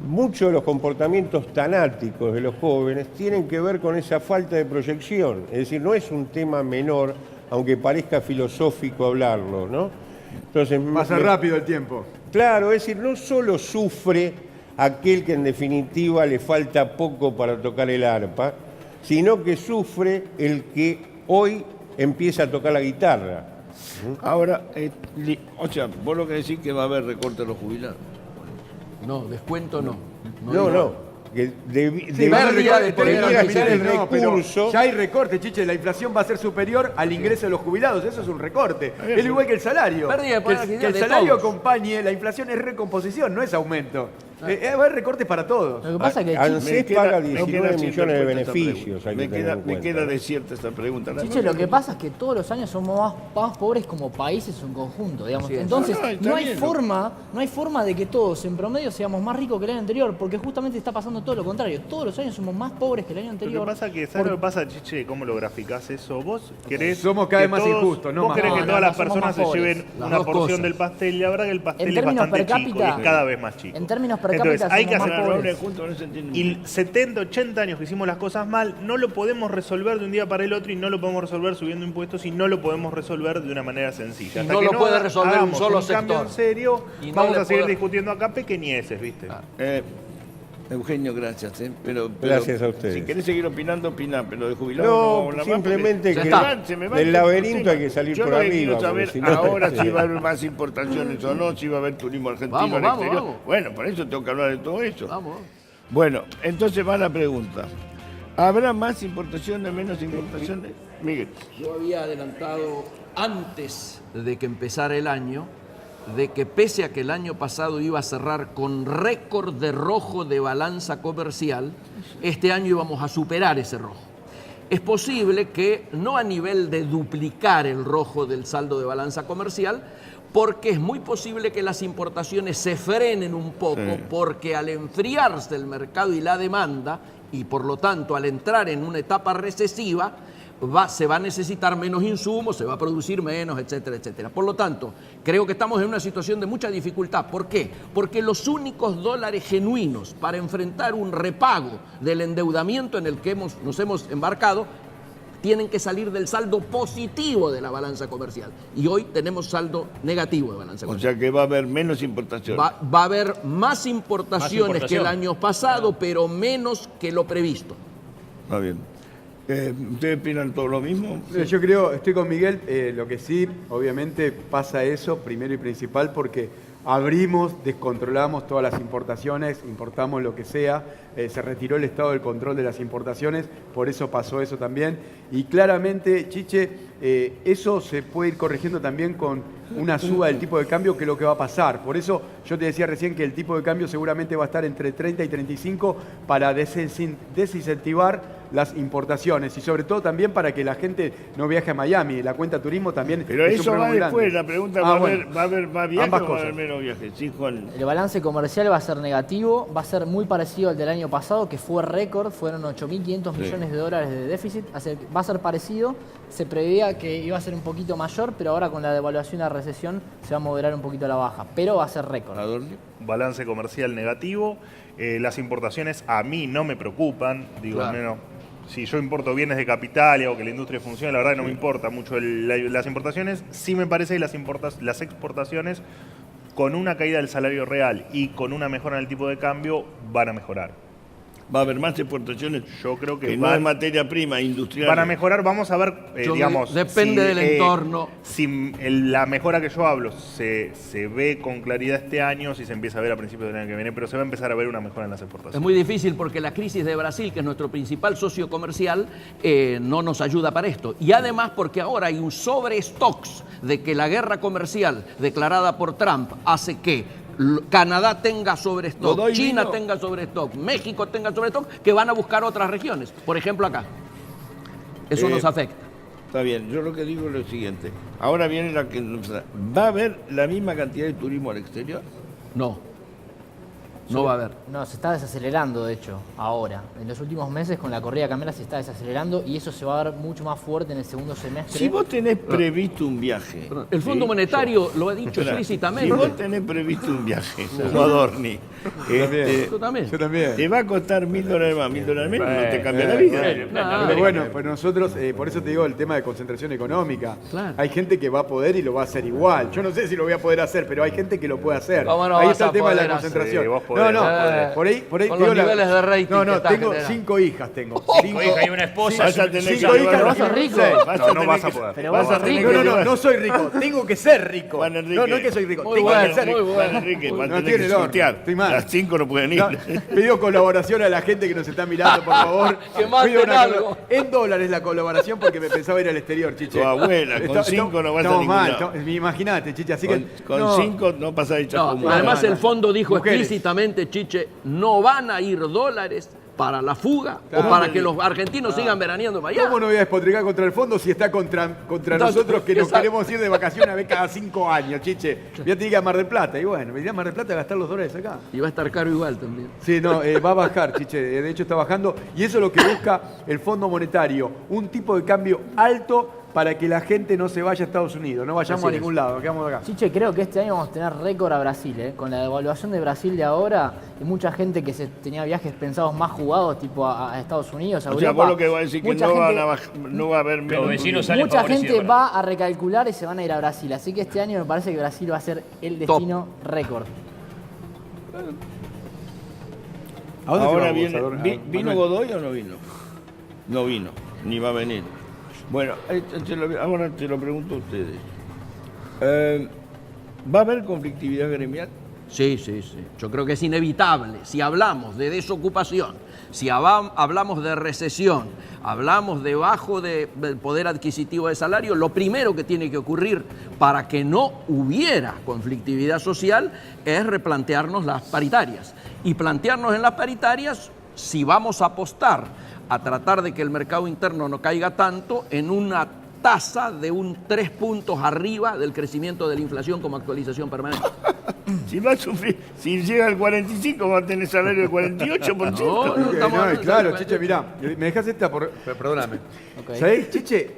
muchos de los comportamientos tanáticos de los jóvenes tienen que ver con esa falta de proyección. Es decir, no es un tema menor, aunque parezca filosófico hablarlo, ¿no? Entonces, Pasa rápido el tiempo. Claro, es decir, no solo sufre aquel que en definitiva le falta poco para tocar el arpa, sino que sufre el que hoy empieza a tocar la guitarra. Ahora, o sea, vos lo que decís que va a haber recorte a los jubilados. No, descuento no. No. Que Sí, pérdida de poder debiera ser el no, pero recurso. ya hay recorte, Chiche. La inflación va a ser superior al ingreso de los jubilados. Eso es un recorte. Es igual que el salario. Pérdida de poder Que el adquisitivo de salario todos. acompañe, la inflación es recomposición, no es aumento. Va a haber recortes para todos. lo que pasa es que ANSES Chiche, paga me 19 queda sin millones de respuesta esta beneficios. pregunta. hay que tener en Me cuenta, queda ¿no? desierta esta pregunta. Chiche, lo que pasa es que todos los años somos más pobres como países en conjunto, digamos. Así es. Entonces, No, está no hay bien, forma de que todos en promedio seamos más ricos que el año anterior, porque justamente está pasando todo lo contrario. Todos los años somos más pobres que el año Lo anterior. que pasa es que, ¿sabes lo que pasa, Chiche? ¿Cómo lo graficás eso? Vos querés. Somos cada que vez más todos- injustos, no Vos más querés que pobres. todas No, las somos personas más se pobres. lleven Las una dos porción cosas. del pastel, y la verdad que el pastel En es términos bastante per chico y cápita- es cada vez más chico. En términos per Entonces, cápita hay que somos hacer más una pobres. Juntos no se entiende. Y 70, 80 años que hicimos las cosas mal, no lo podemos resolver de un día para el otro, y no lo podemos resolver subiendo impuestos, y no lo podemos resolver de una manera sencilla. Y no lo puede resolver un hagamos solo un cambio sector. en serio, Y no vamos le a seguir puede- discutiendo acá pequeñeces, ¿viste? Eugenio, gracias. Pero, Gracias a ustedes. Si querés seguir opinando, opiná, pero de jubilado No, habla más, simplemente porque que se me va del el laberinto tema. hay que salir Yo por lo que arriba, quiero porque saber si no- ahora si va a haber más importaciones o no, si va a haber turismo argentino Vamos, al vamos, exterior. vamos. Bueno, por eso tengo que hablar de todo eso. Vamos. Bueno, entonces va la pregunta. ¿Habrá más importaciones, menos importaciones? Miguel. Yo había adelantado antes de que empezara el año de que pese a que el año pasado iba a cerrar con récord de rojo de balanza comercial, este año íbamos a superar ese rojo. Es posible que no a nivel de duplicar el rojo del saldo de balanza comercial, porque es muy posible que las importaciones se frenen un poco, porque al enfriarse el mercado y la demanda, y por lo tanto al entrar en una etapa recesiva, se va a necesitar menos insumos, se va a producir menos, etcétera, etcétera. Por lo tanto, creo que estamos en una situación de mucha dificultad. ¿Por qué? Porque los únicos dólares genuinos para enfrentar un repago del endeudamiento en el que nos hemos embarcado tienen que salir del saldo positivo de la balanza comercial. Y hoy tenemos saldo negativo de balanza comercial. O sea que va a haber menos importaciones. Va a haber más importaciones que el año pasado, pero menos que lo previsto. Está bien. ¿Ustedes opinan todo lo mismo? Yo creo, estoy con Miguel, lo que sí, obviamente pasa eso, primero y principal, porque abrimos, descontrolamos todas las importaciones, importamos lo que sea, se retiró el estado del control de las importaciones, por eso pasó eso también. Y claramente, Chiche, eso se puede ir corrigiendo también con una suba del tipo de cambio, que es lo que va a pasar. Por eso yo te decía recién que el tipo de cambio seguramente va a estar entre 30 y 35 para desincentivar las importaciones y sobre todo también para que la gente no viaje a Miami. La cuenta turismo también. Pero es un eso va problema muy después. grande. La pregunta Bueno. ¿va a haber más viajes Ambas o va a haber cosas. menos viajes? Sí, Juan. El balance comercial va a ser negativo, va a ser muy parecido al del año pasado, que fue récord, fueron 8.500 millones de dólares de déficit, va a ser parecido, se preveía que iba a ser un poquito mayor, pero ahora con la devaluación y la recesión se va a moderar un poquito a la baja, pero va a ser récord. Adorni. Balance comercial negativo. Las importaciones a mí no me preocupan, digo, Claro. al menos si yo importo bienes de capital y hago que la industria funcione, la verdad que no me importa mucho las importaciones. Sí me parece que las exportaciones, con una caída del salario real y con una mejora en el tipo de cambio, van a mejorar. ¿Va a haber más exportaciones? Yo creo que no es materia prima industrial. van a mejorar. Vamos a ver, digamos... Depende del entorno. Si la mejora que yo hablo se ve con claridad este año, si se empieza a ver a principios del año que viene, pero se va a empezar a ver una mejora en las exportaciones. Es muy difícil porque la crisis de Brasil, que es nuestro principal socio comercial, no nos ayuda para esto. Y además porque ahora hay un sobreestocks de que la guerra comercial declarada por Trump hace que Canadá tenga sobrestock, Godoy China vino. tenga sobrestock, México tenga sobrestock, que van a buscar otras regiones. Por ejemplo, acá. Eso nos afecta. Está bien, yo lo que digo es lo siguiente. Ahora viene la que... ¿Va a haber la misma cantidad de turismo al exterior? No. No va a haber. No, se está desacelerando, de hecho, ahora. En los últimos meses, con la corrida cambiaria se está desacelerando y eso se va a ver mucho más fuerte en el segundo semestre. Si vos tenés previsto un viaje... El Fondo ¿sí? Monetario lo ha dicho Espera, explícitamente. Si vos tenés previsto un viaje, como Adorni, Tú también. Yo también. te va a costar $1.000 más, $1.000 menos, no te cambia la vida. Pero bueno, pues nosotros, por eso te digo el tema de concentración económica. Claro. Hay gente que va a poder y lo va a hacer igual. Yo no sé si lo voy a poder hacer, pero hay gente que lo puede hacer. ¿Cómo no Ahí vas está a el tema de la poder hacer? concentración. Sí, vos podés, no, vos podés. por ahí Con te los digo la- niveles de rating No, que no, está tengo generando. 5 hijas, tengo. Cinco hijas y una esposa. Vas a tener que 5 hijas, llevar- vas a ser rico. No vas a poder. Pero vas vos a sos tener rico. que No, llevar- no soy rico. Tengo que ser rico. Juan Enrique. No es que soy rico. Muy Tengo bueno, que ser muy rico. bueno. Juan Enrique, vas a No tener tiene que el horno, sortear. estoy mal. Las 5 no pueden ir. No, pido colaboración a la gente que nos está mirando, por favor. Que manden Pido una algo. En dólares la colaboración porque me pensaba ir al exterior, Chiche. Tu abuela, con 5 no vas a estamos ningún mal, lado. Imagínate, Chiche, así que... Con 5 no pasás de No, chapumba. además el fondo dijo Mujeres. explícitamente, Chiche, no van a ir dólares para la fuga Claro. o para que los argentinos sigan veraneando en Miami. ¿Cómo no voy a despotricar contra el fondo si está contra nosotros que nos exacto. queremos ir de vacaciones a ver cada 5 años, Chiche? Voy a tener que ir a Mar del Plata. Y bueno, me iré a Mar del Plata a gastar los dólares acá. Y va a estar caro igual también. Sí, no, va a bajar, Chiche. De hecho está bajando. Y eso es lo que busca el Fondo Monetario. Un tipo de cambio alto para que la gente no se vaya a Estados Unidos. No vayamos Así a es. ningún lado, quedamos acá. Chiche, creo que este año vamos a tener récord a Brasil, ¿eh? Con la devaluación de Brasil de ahora y mucha gente que tenía viajes pensados más jugados, tipo a Estados Unidos, a O Europa. sea, vos lo que vas a decir que Mucha no, gente- no va a haber menos vecinos turismo. salen Mucha favorecidos gente para- va a recalcular y se van a ir a Brasil. Así que este año me parece que Brasil va a ser el destino récord. ¿A dónde Ahora te viene. vamos, ¿Vino Manuel? Godoy o no vino? No vino, ni va a venir. Bueno, ahora te lo pregunto a ustedes. ¿Va a haber conflictividad gremial? Sí, sí, sí. Yo creo que es inevitable. Si hablamos de desocupación, si hablamos de recesión, hablamos de bajo del poder adquisitivo de salario, lo primero que tiene que ocurrir para que no hubiera conflictividad social es replantearnos las paritarias. Y plantearnos en las paritarias si vamos a apostar a tratar de que el mercado interno no caiga tanto en una tasa de un 3 puntos arriba del crecimiento de la inflación como actualización permanente. Si va a sufrir, si llega al 45 va a tener salario del 48%. No, estamos hablando claro, de- Chiche, mirá, me dejas esta perdóname. Ok. ¿Sabés, Chiche?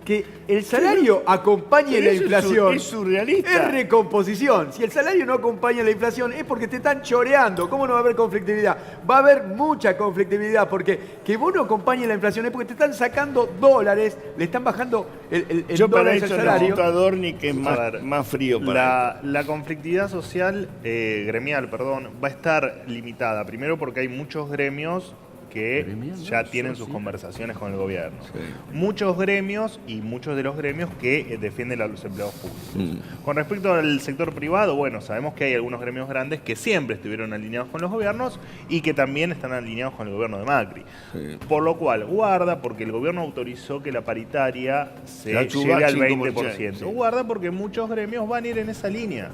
Que el salario acompañe Pero la eso inflación. es surrealista. Es recomposición. Si el salario no acompaña la inflación es porque te están choreando. ¿Cómo no va a haber conflictividad? Va a haber mucha conflictividad porque que vos no acompañes la inflación es porque te están sacando dólares, le están bajando el Yo para dólares eso al salario. necesito a Dorni, que es A más, ver, más frío para La conflictividad social, gremial, perdón, va a estar limitada. Primero porque hay muchos gremios que Gremial, ya ¿no? tienen sus Social. conversaciones con el gobierno. Muchos gremios y muchos de los gremios que defienden a los empleados públicos. Con respecto al sector privado, bueno, sabemos que hay algunos gremios grandes que siempre estuvieron alineados con los gobiernos y que también están alineados con el gobierno de Macri. Por lo cual, guarda, porque el gobierno autorizó que la paritaria se La llegue suba al 5%, 20%. sí. Guarda porque muchos gremios van a ir en esa línea.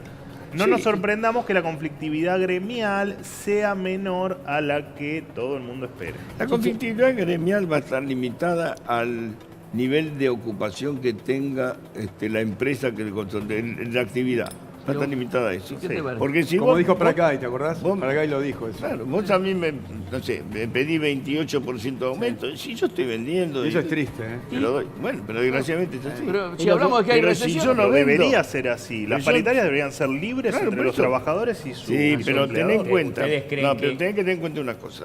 No Sí. nos sorprendamos que la conflictividad gremial sea menor a la que todo el mundo espera. La conflictividad gremial va a estar limitada al nivel de ocupación que tenga la empresa que la actividad. Va a estar limitada a eso. ¿qué te parece? Porque si Como vos, dijo Pracay, ¿te acordás? vos- Pracay lo dijo eso. Claro, vos a mí no sé, me pedí 28% de aumento. Si yo estoy vendiendo. Y eso y- es triste, ¿eh? te lo doy. Bueno, pero desgraciadamente es así. Pero si hablamos de que hay Pero si recesión, yo no No vendo. debería ser así. Las Pero yo- paritarias deberían ser libres Claro, entre por los eso. trabajadores y sus Sí, y sus pero ten en empleadores. cuenta. ¿Ustedes creen No, pero que- tenés que tener en cuenta una cosa.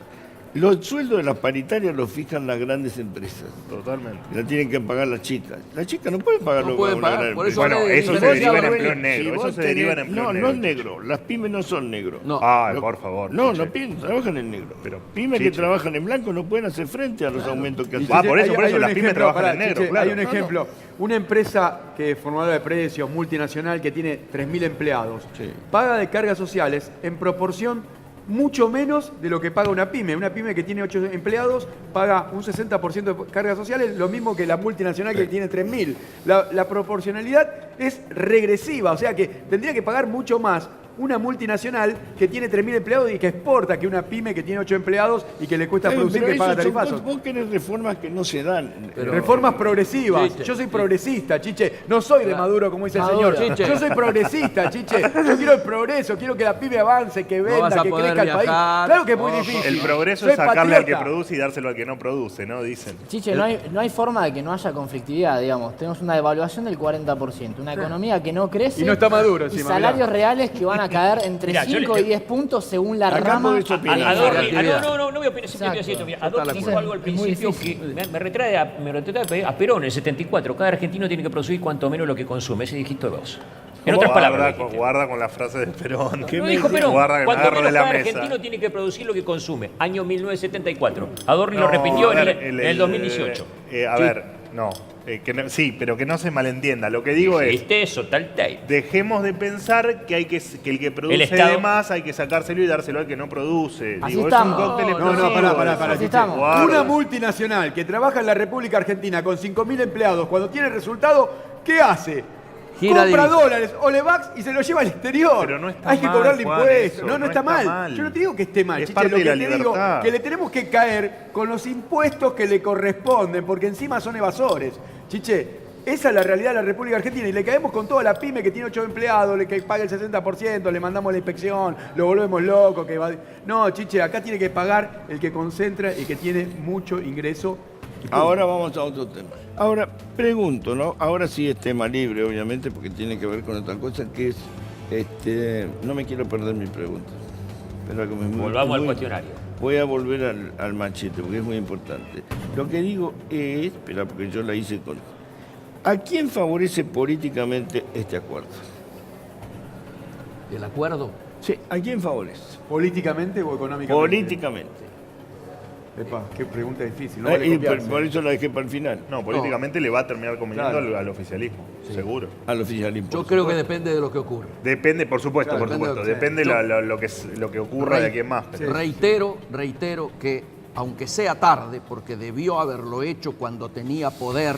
Los sueldos de las paritarias los fijan las grandes empresas. Totalmente. La tienen que pagar las chicas. Las chicas no pueden pagarlo No pueden con una pagar, gran por eso empresa. Bueno, hay eso se diferencia deriva en de empleo dueño. negro. vos Eso se deriva en tenés- empleo no, negro. no es negro. Las pymes no son negros. No. Ay, No, por favor. No, Chiche. no pymes, trabajan en negro. Pero, pymes que Chiche. trabajan en blanco no pueden hacer frente a los aumentos que hacen. Ah, por eso, Hay las un pymes ejemplo, trabajan pará, en negro, Chiche, claro. Hay un ejemplo. Una empresa que es formadora de precios, multinacional, que tiene 3.000 empleados, Sí. paga de cargas sociales en proporción mucho menos de lo que paga una pyme. Una pyme que tiene 8 empleados paga un 60% de cargas sociales, lo mismo que la multinacional que tiene 3.000. La proporcionalidad es regresiva, o sea que tendría que pagar mucho más una multinacional que tiene 3.000 empleados y que exporta que una pyme que tiene 8 empleados y que le cuesta Está bien, producir pero que paga eso son- tarifazos. vos querés reformas que no se dan. Pero- Reformas progresivas. Chiche, Yo soy sí. progresista, Chiche. No soy de Maduro, como dice el Maduro, señor. Chiche. Yo soy progresista, Chiche. Yo quiero el progreso, quiero que la pyme avance, que vas venda, a que poder crezca el viajar. país. Claro que es muy No, difícil. El progreso Soy es sacarle al que patriota. produce y dárselo al que no produce, ¿no? Dicen. Chiche, no hay forma de que no haya conflictividad, digamos. Tenemos una devaluación del 40%, una economía que no crece Y no está Maduro y encima, salarios mirá. reales que van a caer entre Mirá, yo 5 le- y 10 puntos según la Acá rama. podés opinar. de A Dorni, actividad. no voy a opinar, simplemente estoy Exacto. diciendo, mira, Total Adorni dijo acuerdo. algo al Es muy principio que difícil. me retrae a Perón en el 74. Cada argentino tiene que producir cuanto menos lo que consume. Ese dijiste vos. En otras palabras. Guarda, guarda con la frase de Perón. No dijo Perón. Guarda que me Cuanto agarro de menos la cada mesa. argentino tiene que producir lo que consume. Año 1974. Adorni lo No, repitió a ver, en el 2018. A ver, no. Sí, pero que no se malentienda. Lo que digo es, ¿Viste eso? Tal tape. dejemos de pensar que el que produce Estado- de más hay que sacárselo y dárselo al que no produce. Así Digo, estamos. es un cóctel No, no, explosivo pará, eso. Así Chiche. estamos. Guarda. Una multinacional que trabaja en la República Argentina con 5.000 empleados, cuando tiene resultado, ¿qué hace? Gira Compra divisas. dólares, Olevax y se lo lleva al exterior. Pero no está Hay que mal, cobrarle Juan, impuestos. eso, No, no está está mal. mal. Yo no te digo que esté mal, Es Chiche. parte Lo de que la te digo libertad. que le tenemos que caer con los impuestos que le corresponden, porque encima son evasores. Chiche, esa es la realidad de la República Argentina y le caemos con toda la pyme que tiene 8 empleados, le que paga el 60%, le mandamos la inspección, lo volvemos loco. No, Chiche, acá tiene que pagar el que concentra y que tiene mucho ingreso. Ahora vamos a otro tema. Ahora, pregunto, ¿no? Ahora sí es tema libre, obviamente, porque tiene que ver con otra cosa, que es, no me quiero perder mi pregunta. Espera que Volvamos al cuestionario. Voy a volver al machete, porque es muy importante. Lo que digo es, espera, porque yo la hice con... ¿A quién favorece políticamente este acuerdo? ¿El acuerdo? Sí, ¿a quién favorece? ¿Políticamente o económicamente? Políticamente. Epa, qué pregunta difícil. No vale y copiarse. por eso la dejé para el final. No, políticamente le va a terminar conveniendo Claro. al oficialismo, seguro. Al oficialismo. Yo creo que depende de lo que ocurra. Depende, por supuesto, Claro, por depende supuesto. de lo que Depende sea. lo que ocurra de aquí en más. pero- Reitero que, aunque sea tarde, porque debió haberlo hecho cuando tenía poder,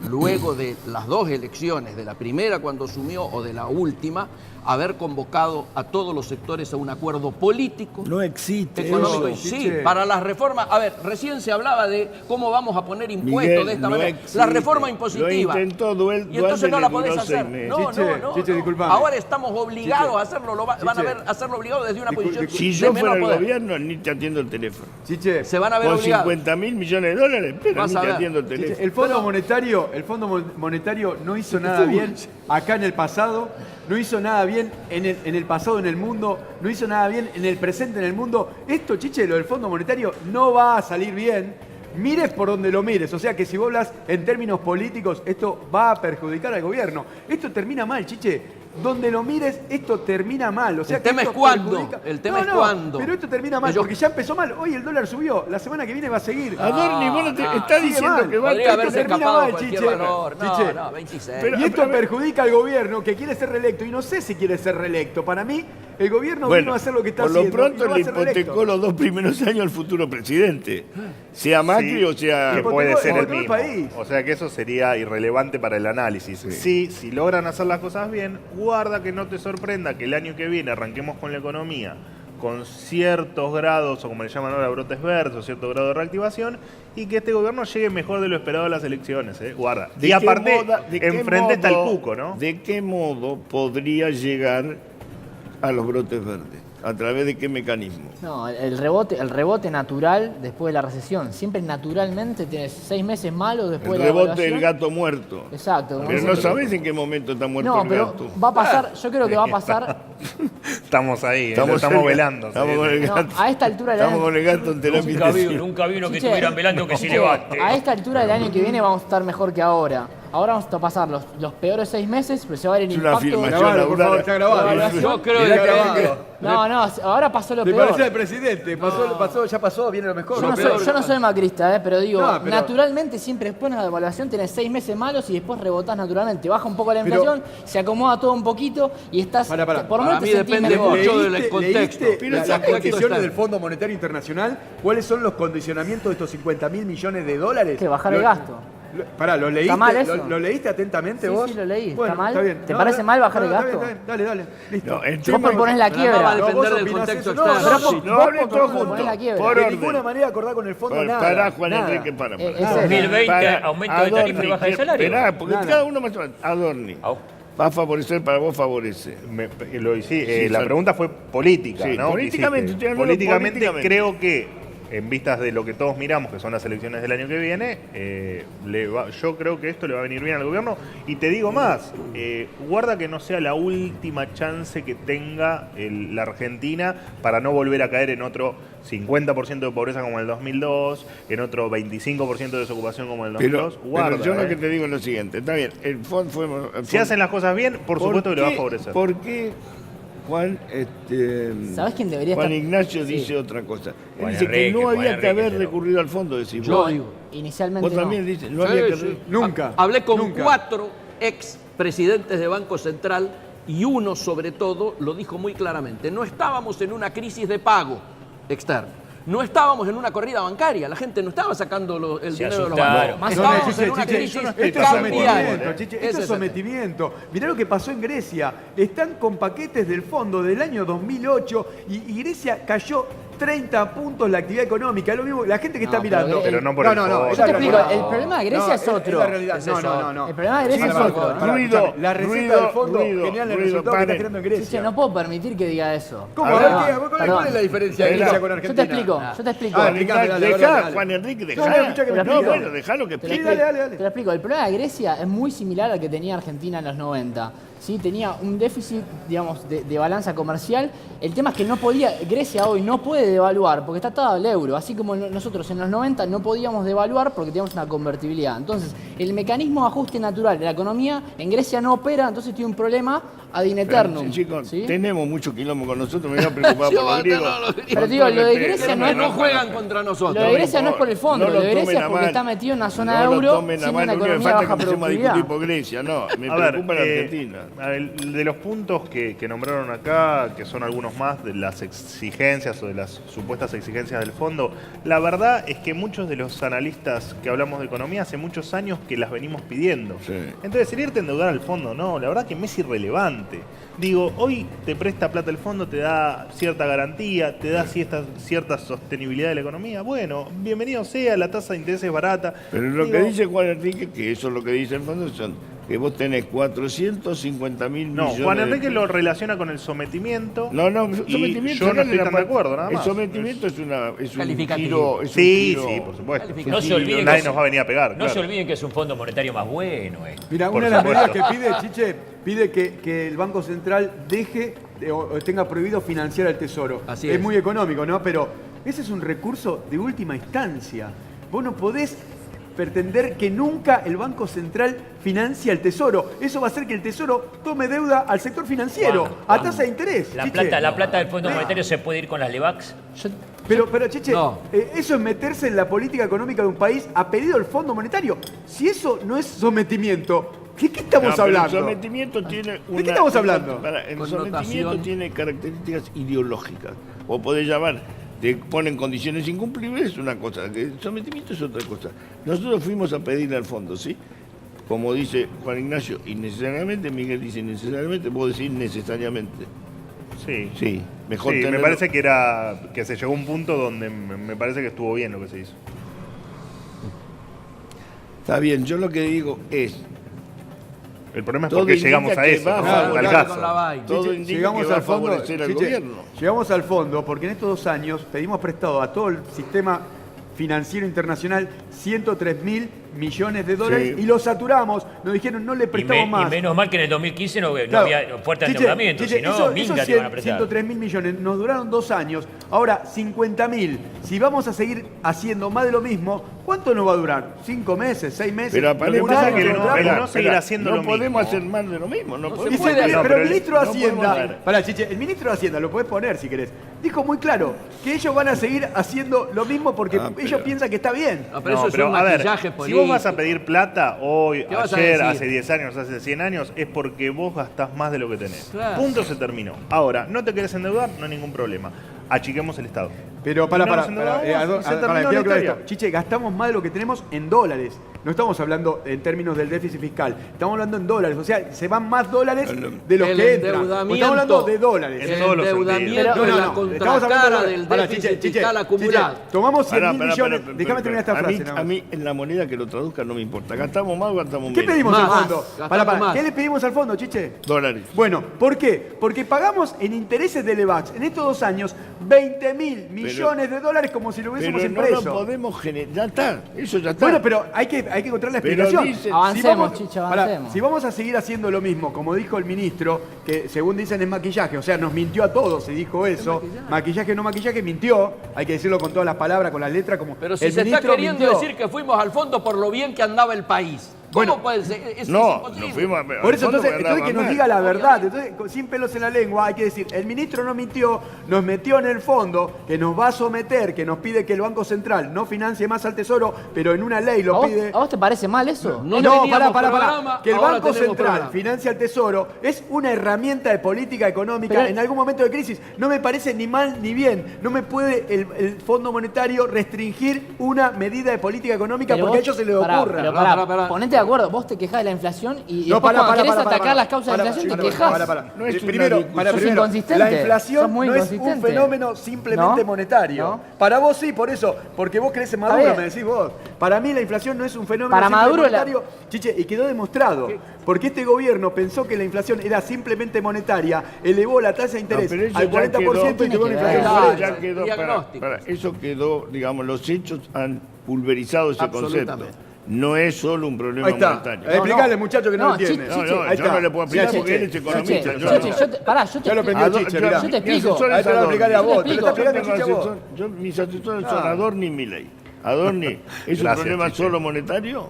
luego de las dos elecciones, de la primera cuando asumió o de la última, haber convocado a todos los sectores a un acuerdo político, No existe económico. eso. Sí, Chiche. para las reformas. A ver, recién se hablaba de cómo vamos a poner impuestos Miguel, de esta no manera. existe. La reforma impositiva. Lo intentó Y entonces no la podés duró 6 hacer. meses. No, Chiche, no. disculpame. Ahora estamos obligados Chiche. a hacerlo. Van a ver, hacerlo obligado desde una posición Si de yo menor fuera el poder. gobierno, ni te atiendo el teléfono. Chiche, Se van a ver Con obligados. 50.000 millones de dólares, pero Vas ni a te ver. atiendo el Chiche, teléfono. el Fondo Monetario no hizo nada bien acá en el pasado, no hizo nada bien en el pasado en el mundo, no hizo nada bien en el presente en el mundo. Esto, Chiche, lo del Fondo Monetario no va a salir bien. Mires por donde lo mires, o sea que si vos hablas en términos políticos, esto va a perjudicar al gobierno. Esto termina mal, Chiche. Donde lo mires, esto termina mal. O sea El que tema esto es cuándo, perjudica- el tema es cuándo. Pero esto termina mal, Yo- porque ya empezó mal. Hoy el dólar subió, la semana que viene va a seguir. Adorni, vos no te no, estás sigue diciendo mal. que va a Podría Esto haberse termina escapado mal, cualquier Chiche. valor. No, Chiche. no, 26. Pero- Y esto perjudica al gobierno que quiere ser reelecto. Y no sé si quiere ser reelecto. Para mí, el gobierno vino a hacer lo que está por lo haciendo. y pronto no va a le ser hipotecó reelecto. los 2 primeros años al futuro presidente. Sea Macri Sí, o sea... que Hipotecó- puede ser el hipotecó el mismo. país. O sea que eso sería irrelevante para el análisis. Sí, si logran hacer las cosas bien, guarda que no te sorprenda que el año que viene arranquemos con la economía con ciertos grados, o como le llaman ahora, brotes verdes, o cierto grado de reactivación, y que este gobierno llegue mejor de lo esperado a las elecciones. Guarda. ¿De Y qué aparte, de qué enfrente está el modo- cuco, ¿no? ¿De qué modo podría llegar a los brotes verdes? ¿A través de qué mecanismo? No, el rebote natural después de la recesión. Siempre naturalmente tienes 6 meses malos después El de la rebote evaluación. del gato muerto. Exacto. como Pero no siempre. sabés en qué momento está muerto No, el pero gato. va a pasar, yo creo que va a pasar. Estamos ahí, Estamos estamos el- velando. Estamos sí. con el No, gato. a esta altura del Estamos año. con el gato en terapia intensiva. Nunca vi uno que Chiche, estuvieran velando que se Chiche, levante. A esta altura del año que viene vamos a estar mejor que ahora. Ahora vamos a pasar los peores 6 meses, pero se va a ver el Es una impacto. afirmación Grabalo, por favor, está grabado. Yo creo Está que grabado. No, ahora pasó lo Te peor. parece al presidente. Ya pasó, viene lo mejor. Yo no soy macrista, pero digo, No, pero- naturalmente siempre después de la devaluación tenés 6 meses malos y después rebotás naturalmente. Baja un poco la Pero- inflación, se acomoda todo un poquito y estás. Pará. Por lo Para menos mí te sentís depende mejor. mucho del contexto. ¿Leíste Pero las el contexto condiciones está- del Fondo Monetario Internacional? ¿Cuáles son los condicionamientos de estos 50.000 millones de dólares? Que bajar el gasto. Pará, ¿lo leíste? ¿Está mal eso? ¿Lo leíste atentamente Sí, vos? sí, lo leí. Bueno, ¿Está mal? Está bien. ¿Te parece mal bajar el está bien, gasto? está bien. Dale, listo. No, el Vos tema- proponés la Pero no va a quiebra. depender vos del opinás contexto eso. No, externo. no, No vos hablen todos proponés juntos. la quiebra. Por De orden. ninguna manera acordar con el fondo nada. Pará, Juan nada. Enrique, para. Es Para. serio. 2020, aumento de tarifa y baja de salario. Esperá, porque Nada. cada uno más. Adorni. Au. Va a favorecer, para vos favorece. La Sal- pregunta fue política, Sí, ¿no? políticamente, Hiciste. estoy hablando Políticamente políticamente. creo que, en vistas de lo que todos miramos, que son las elecciones del año que viene, yo creo que esto le va a venir bien al gobierno. Y te digo más, guarda que no sea la última chance que tenga la Argentina para no volver a caer en otro 50% de pobreza como en el 2002, en otro 25% de desocupación como en el 2002. Guarda, pero yo lo que te digo es lo siguiente. Está bien, el fondo fue. Si hacen las cosas bien, por supuesto que le va a qué- favorecer. ¿Por qué Juan, ¿Sabés quién debería Juan estar? Ignacio Sí. dice otra cosa? Él Juan dice que Enrique, no Juan había que Enrique, haber pero- recurrido al fondo, decís Yo vos. digo. Inicialmente Vos también no. dices, no había que... Sí, sí. Nunca. Hablé con Nunca. 4 ex presidentes de Banco Central y uno sobre todo lo dijo muy claramente. No estábamos en una crisis de pago externo. No estábamos en una corrida bancaria. La gente no estaba sacando el Se dinero de los asustaron. bancos. No, Estábamos Chiche, en una Chiche, crisis esto es cambiaria. sometimiento, Chiche, Ese esto es es el tema. sometimiento. Mirá lo que pasó en Grecia. Están con paquetes del fondo del año 2008 y Grecia cayó 30 puntos la actividad económica. Es lo mismo, la gente que No, está pero mirando. Pero no por el fondo. es Yo te la explico, realidad. el problema de Grecia es otro. la realidad. Es No, eso. no. El problema de Grecia Sí, es pará, otro. pará, Ruido, escuchame, la receta ruido, del fondo ruido, genial el ruido, resultado que está paren. creando en Chiche, Grecia. no puedo permitir que diga eso. ¿Cómo? A ver, ¿Cuál es la diferencia de Espera. Grecia con Yo Argentina? te explico. Ah, explícame, dale, Dejá, dale. Juan Enrique, No, dejá. no, escuchá que me No, explique. bueno, dejalo que Te lo explique. dale. Te lo explico. El problema de Grecia es muy similar al que tenía Argentina en los 90. ¿Sí? Tenía un déficit, digamos, de balanza comercial. El tema es que Grecia hoy no puede devaluar porque está atado al euro. Así como nosotros en los 90 no podíamos devaluar porque teníamos una convertibilidad. Entonces, el mecanismo de ajuste natural de la economía en Grecia no opera, entonces tiene un problema ad eternum. Chicos, ¿sí? tenemos mucho quilombo con nosotros, me voy a preocupar por los griegos. Pero digo, lo de Grecia no, no juegan contra nosotros. Lo de Grecia no es por el fondo, No lo de lo Grecia es tomen a porque mal. está metido en una zona No lo euro tomen a sin mal, una lo único que economía falta baja es que empecemos a discutir productividad. por Grecia, no, me A ver, preocupa la Argentina. a ver, de los puntos que nombraron acá, que son algunos más de las exigencias o de las supuestas exigencias del fondo, la verdad es que muchos de los analistas que hablamos de economía hace muchos años que las venimos pidiendo. Sí. Entonces, el irte a endeudar al fondo, no, la verdad que me es irrelevante. Digo, hoy te presta plata el fondo, te da cierta garantía, te da cierta sostenibilidad de la economía. Bueno, bienvenido sea, la tasa de interés es barata. Pero lo Digo, que dice Juan Enrique, que eso es lo que dice el fondo, son que vos tenés 450.000 millones. no, Juan Enrique lo relaciona con el sometimiento. No, y sometimiento. yo no estoy sacale tan la de acuerdo, nada El más. sometimiento es un Calificativo. giro. Es un Sí, giro- sí, por supuesto. No se olviden Nadie que nos va a venir a pegar. no claro. se olviden que es un fondo monetario más bueno. Mira, Por una de las medidas supuesto. que pide, Chiche, pide que el Banco Central deje o tenga prohibido financiar al Tesoro. Así es es. muy económico, ¿no? Pero ese es un recurso de última instancia. Vos no podés pretender que nunca el Banco Central financie al Tesoro. Eso va a hacer que el Tesoro tome deuda al sector financiero, a tasa de interés. La Chiche. plata del Fondo Monetario se puede ir con las LEVAX. Pero Chiche, No. eso es meterse en la política económica de un país a pedido del Fondo Monetario. Si eso no es sometimiento, ¿de qué estamos No, pero hablando? El sometimiento tiene qué estamos hablando? El Connotación. sometimiento tiene características ideológicas. O podés llamar, te ponen condiciones incumplibles, es una cosa. El sometimiento es otra cosa. Nosotros fuimos a pedirle al fondo, ¿sí? Como dice Juan Ignacio, innecesariamente, Miguel dice innecesariamente, vos decís necesariamente. Sí. Sí, mejor Sí, me tenerlo. parece que se llegó a un punto donde me parece que estuvo bien lo que se hizo. Está bien, yo lo que digo es, El problema es Todo por qué indica llegamos a que eso, va a ¿no? favorecer Al con la caso. vaina. todo Chiche, indica llegamos que va a al fondo, favorecer al Chiche, gobierno. llegamos al fondo porque en estos 2 años pedimos prestado a todo el sistema financiero internacional 103.000 millones de dólares Sí. y lo saturamos. Nos dijeron no le prestamos Y más. menos mal que en el 2015 no Claro. había fuerte Chiche, endeudamiento, Chiche, si no, esos minga te iban a prestar. 103.000 millones nos duraron 2 años, ahora 50.000. Si vamos a seguir haciendo más de lo mismo, ¿cuánto nos va a durar? ¿5 meses? ¿6 meses? Pero ¿Un aparentemente pasa año? es que ¿Un no- año? el no Espera, seguir haciendo no lo podemos mismo. hacer más de lo mismo. No Y podemos sí, hacer- pero pero el ministro de no podemos Hacienda, hacer. pará, Chiche, el ministro de Hacienda, lo podés poner si querés, dijo muy claro que ellos van a seguir haciendo lo mismo porque Ah, pero- ellos piensan que está bien. No, pero No, eso es pero un a ver, maquillaje si político. vos vas a pedir plata hoy, ¿Qué vas a ayer, decir? hace 10 años, hace 100 años, es porque vos gastás más de lo que tenés. Claro. Punto, se terminó. Ahora, ¿no te querés endeudar? No hay ningún problema. Achiquemos el Estado. Pero No nos endeudamos y se terminó la quiero aclarar historia. esto. Chiche, gastamos más de lo que tenemos en dólares. No estamos hablando en términos del déficit fiscal, estamos hablando en dólares. O sea, se van más dólares de los El que entran. endeudamiento. Estamos hablando de dólares. En todos los endeudamiento sentidos. es la Estamos hablando contracara de del Pará, déficit Chiche, Chiche, fiscal acumulado. Chiche, tomamos 100.000 Pará, millones. pará, Déjame terminar esta a mí- frase. nada más. A mí, en la moneda que lo traduzca no me importa. ¿Gastamos más o gastamos ¿Qué menos? pedimos Más, al fondo? gastamos Pará, más. ¿Qué le pedimos al fondo, Chiche? Dólares. Bueno, ¿por qué? Porque pagamos en intereses de Levax en estos 2 años 20.000 millones de dólares como si lo Pero hubiésemos no lo impreso. podemos generar. Ya está, eso ya está. Bueno, pero hay que encontrar la Pero explicación. dice- Avancemos, Chiche, pará, avancemos. si vamos a seguir haciendo lo mismo, como dijo el ministro, que según dicen es maquillaje, o sea, nos mintió a todos, se dijo eso. Maquillaje, no maquillaje, mintió. Hay que decirlo con todas las palabras, con las letras, como Pero si el se está ministro queriendo mintió. decir que fuimos al fondo por lo bien que andaba el país. ¿Cómo Bueno, puede ser? Es No, imposible. nos fuimos a. Por eso, al fondo entonces que nos mal. diga la verdad. Entonces, sin pelos en la lengua, hay que decir, el ministro no mintió, nos metió en el fondo, que nos va a someter, que nos pide que el Banco Central no financie más al Tesoro, pero en una ley ¿A lo vos, pide. a vos te parece mal eso? No No, teníamos pará. programa, Que el ahora Banco tenemos Central programa. financia al Tesoro es una herramienta de política económica Pero- en algún momento de crisis. No me parece ni mal ni bien. No me puede el Fondo Monetario restringir una medida de política económica Pero porque a vos- ellos se les pará, ocurra. pero Pará. ponete de acuerdo, vos te quejás de la inflación y No, después pará, cuando querés pará, atacar pará, las causas de la pará, inflación pará, te quejás. pará. No es una Primero, discusión. para Sos primero, inconsistente. la Sos inflación muy no es un inconsistente. fenómeno simplemente ¿No? monetario. ¿No? Para vos sí, por eso, porque vos crees en Maduro, bien. me decís vos. Para mí la inflación no es un fenómeno Para simplemente Maduro la- monetario. Chiche, y quedó demostrado. Porque este gobierno pensó que la inflación era simplemente monetaria, elevó la tasa de interés pero eso al ya 40% y quedó- tuvo una tiene que inflación ver. por Ya eso. quedó, Diagnósticos. eso quedó, digamos, los hechos han pulverizado ese concepto. Absolutamente. No es solo un problema Ahí está. monetario. Explicarle, muchacho, que no, No, lo entiende. Chiche, No, Ahí yo está. no le puedo explicar Chiche, porque él es Chiche, economista. Chiche, yo no. Chiche, pará, yo te Ya lo explico. aprendió Chiche, mirá. Yo te Mi explico. asesor Ahí es te lo voy a explicar a Adorni. vos. Te lo está explico. explicando Chiche a vos. Mis asesores son Adorni y Milei. Adorni, ¿es un Gracias, problema Chiche. solo monetario?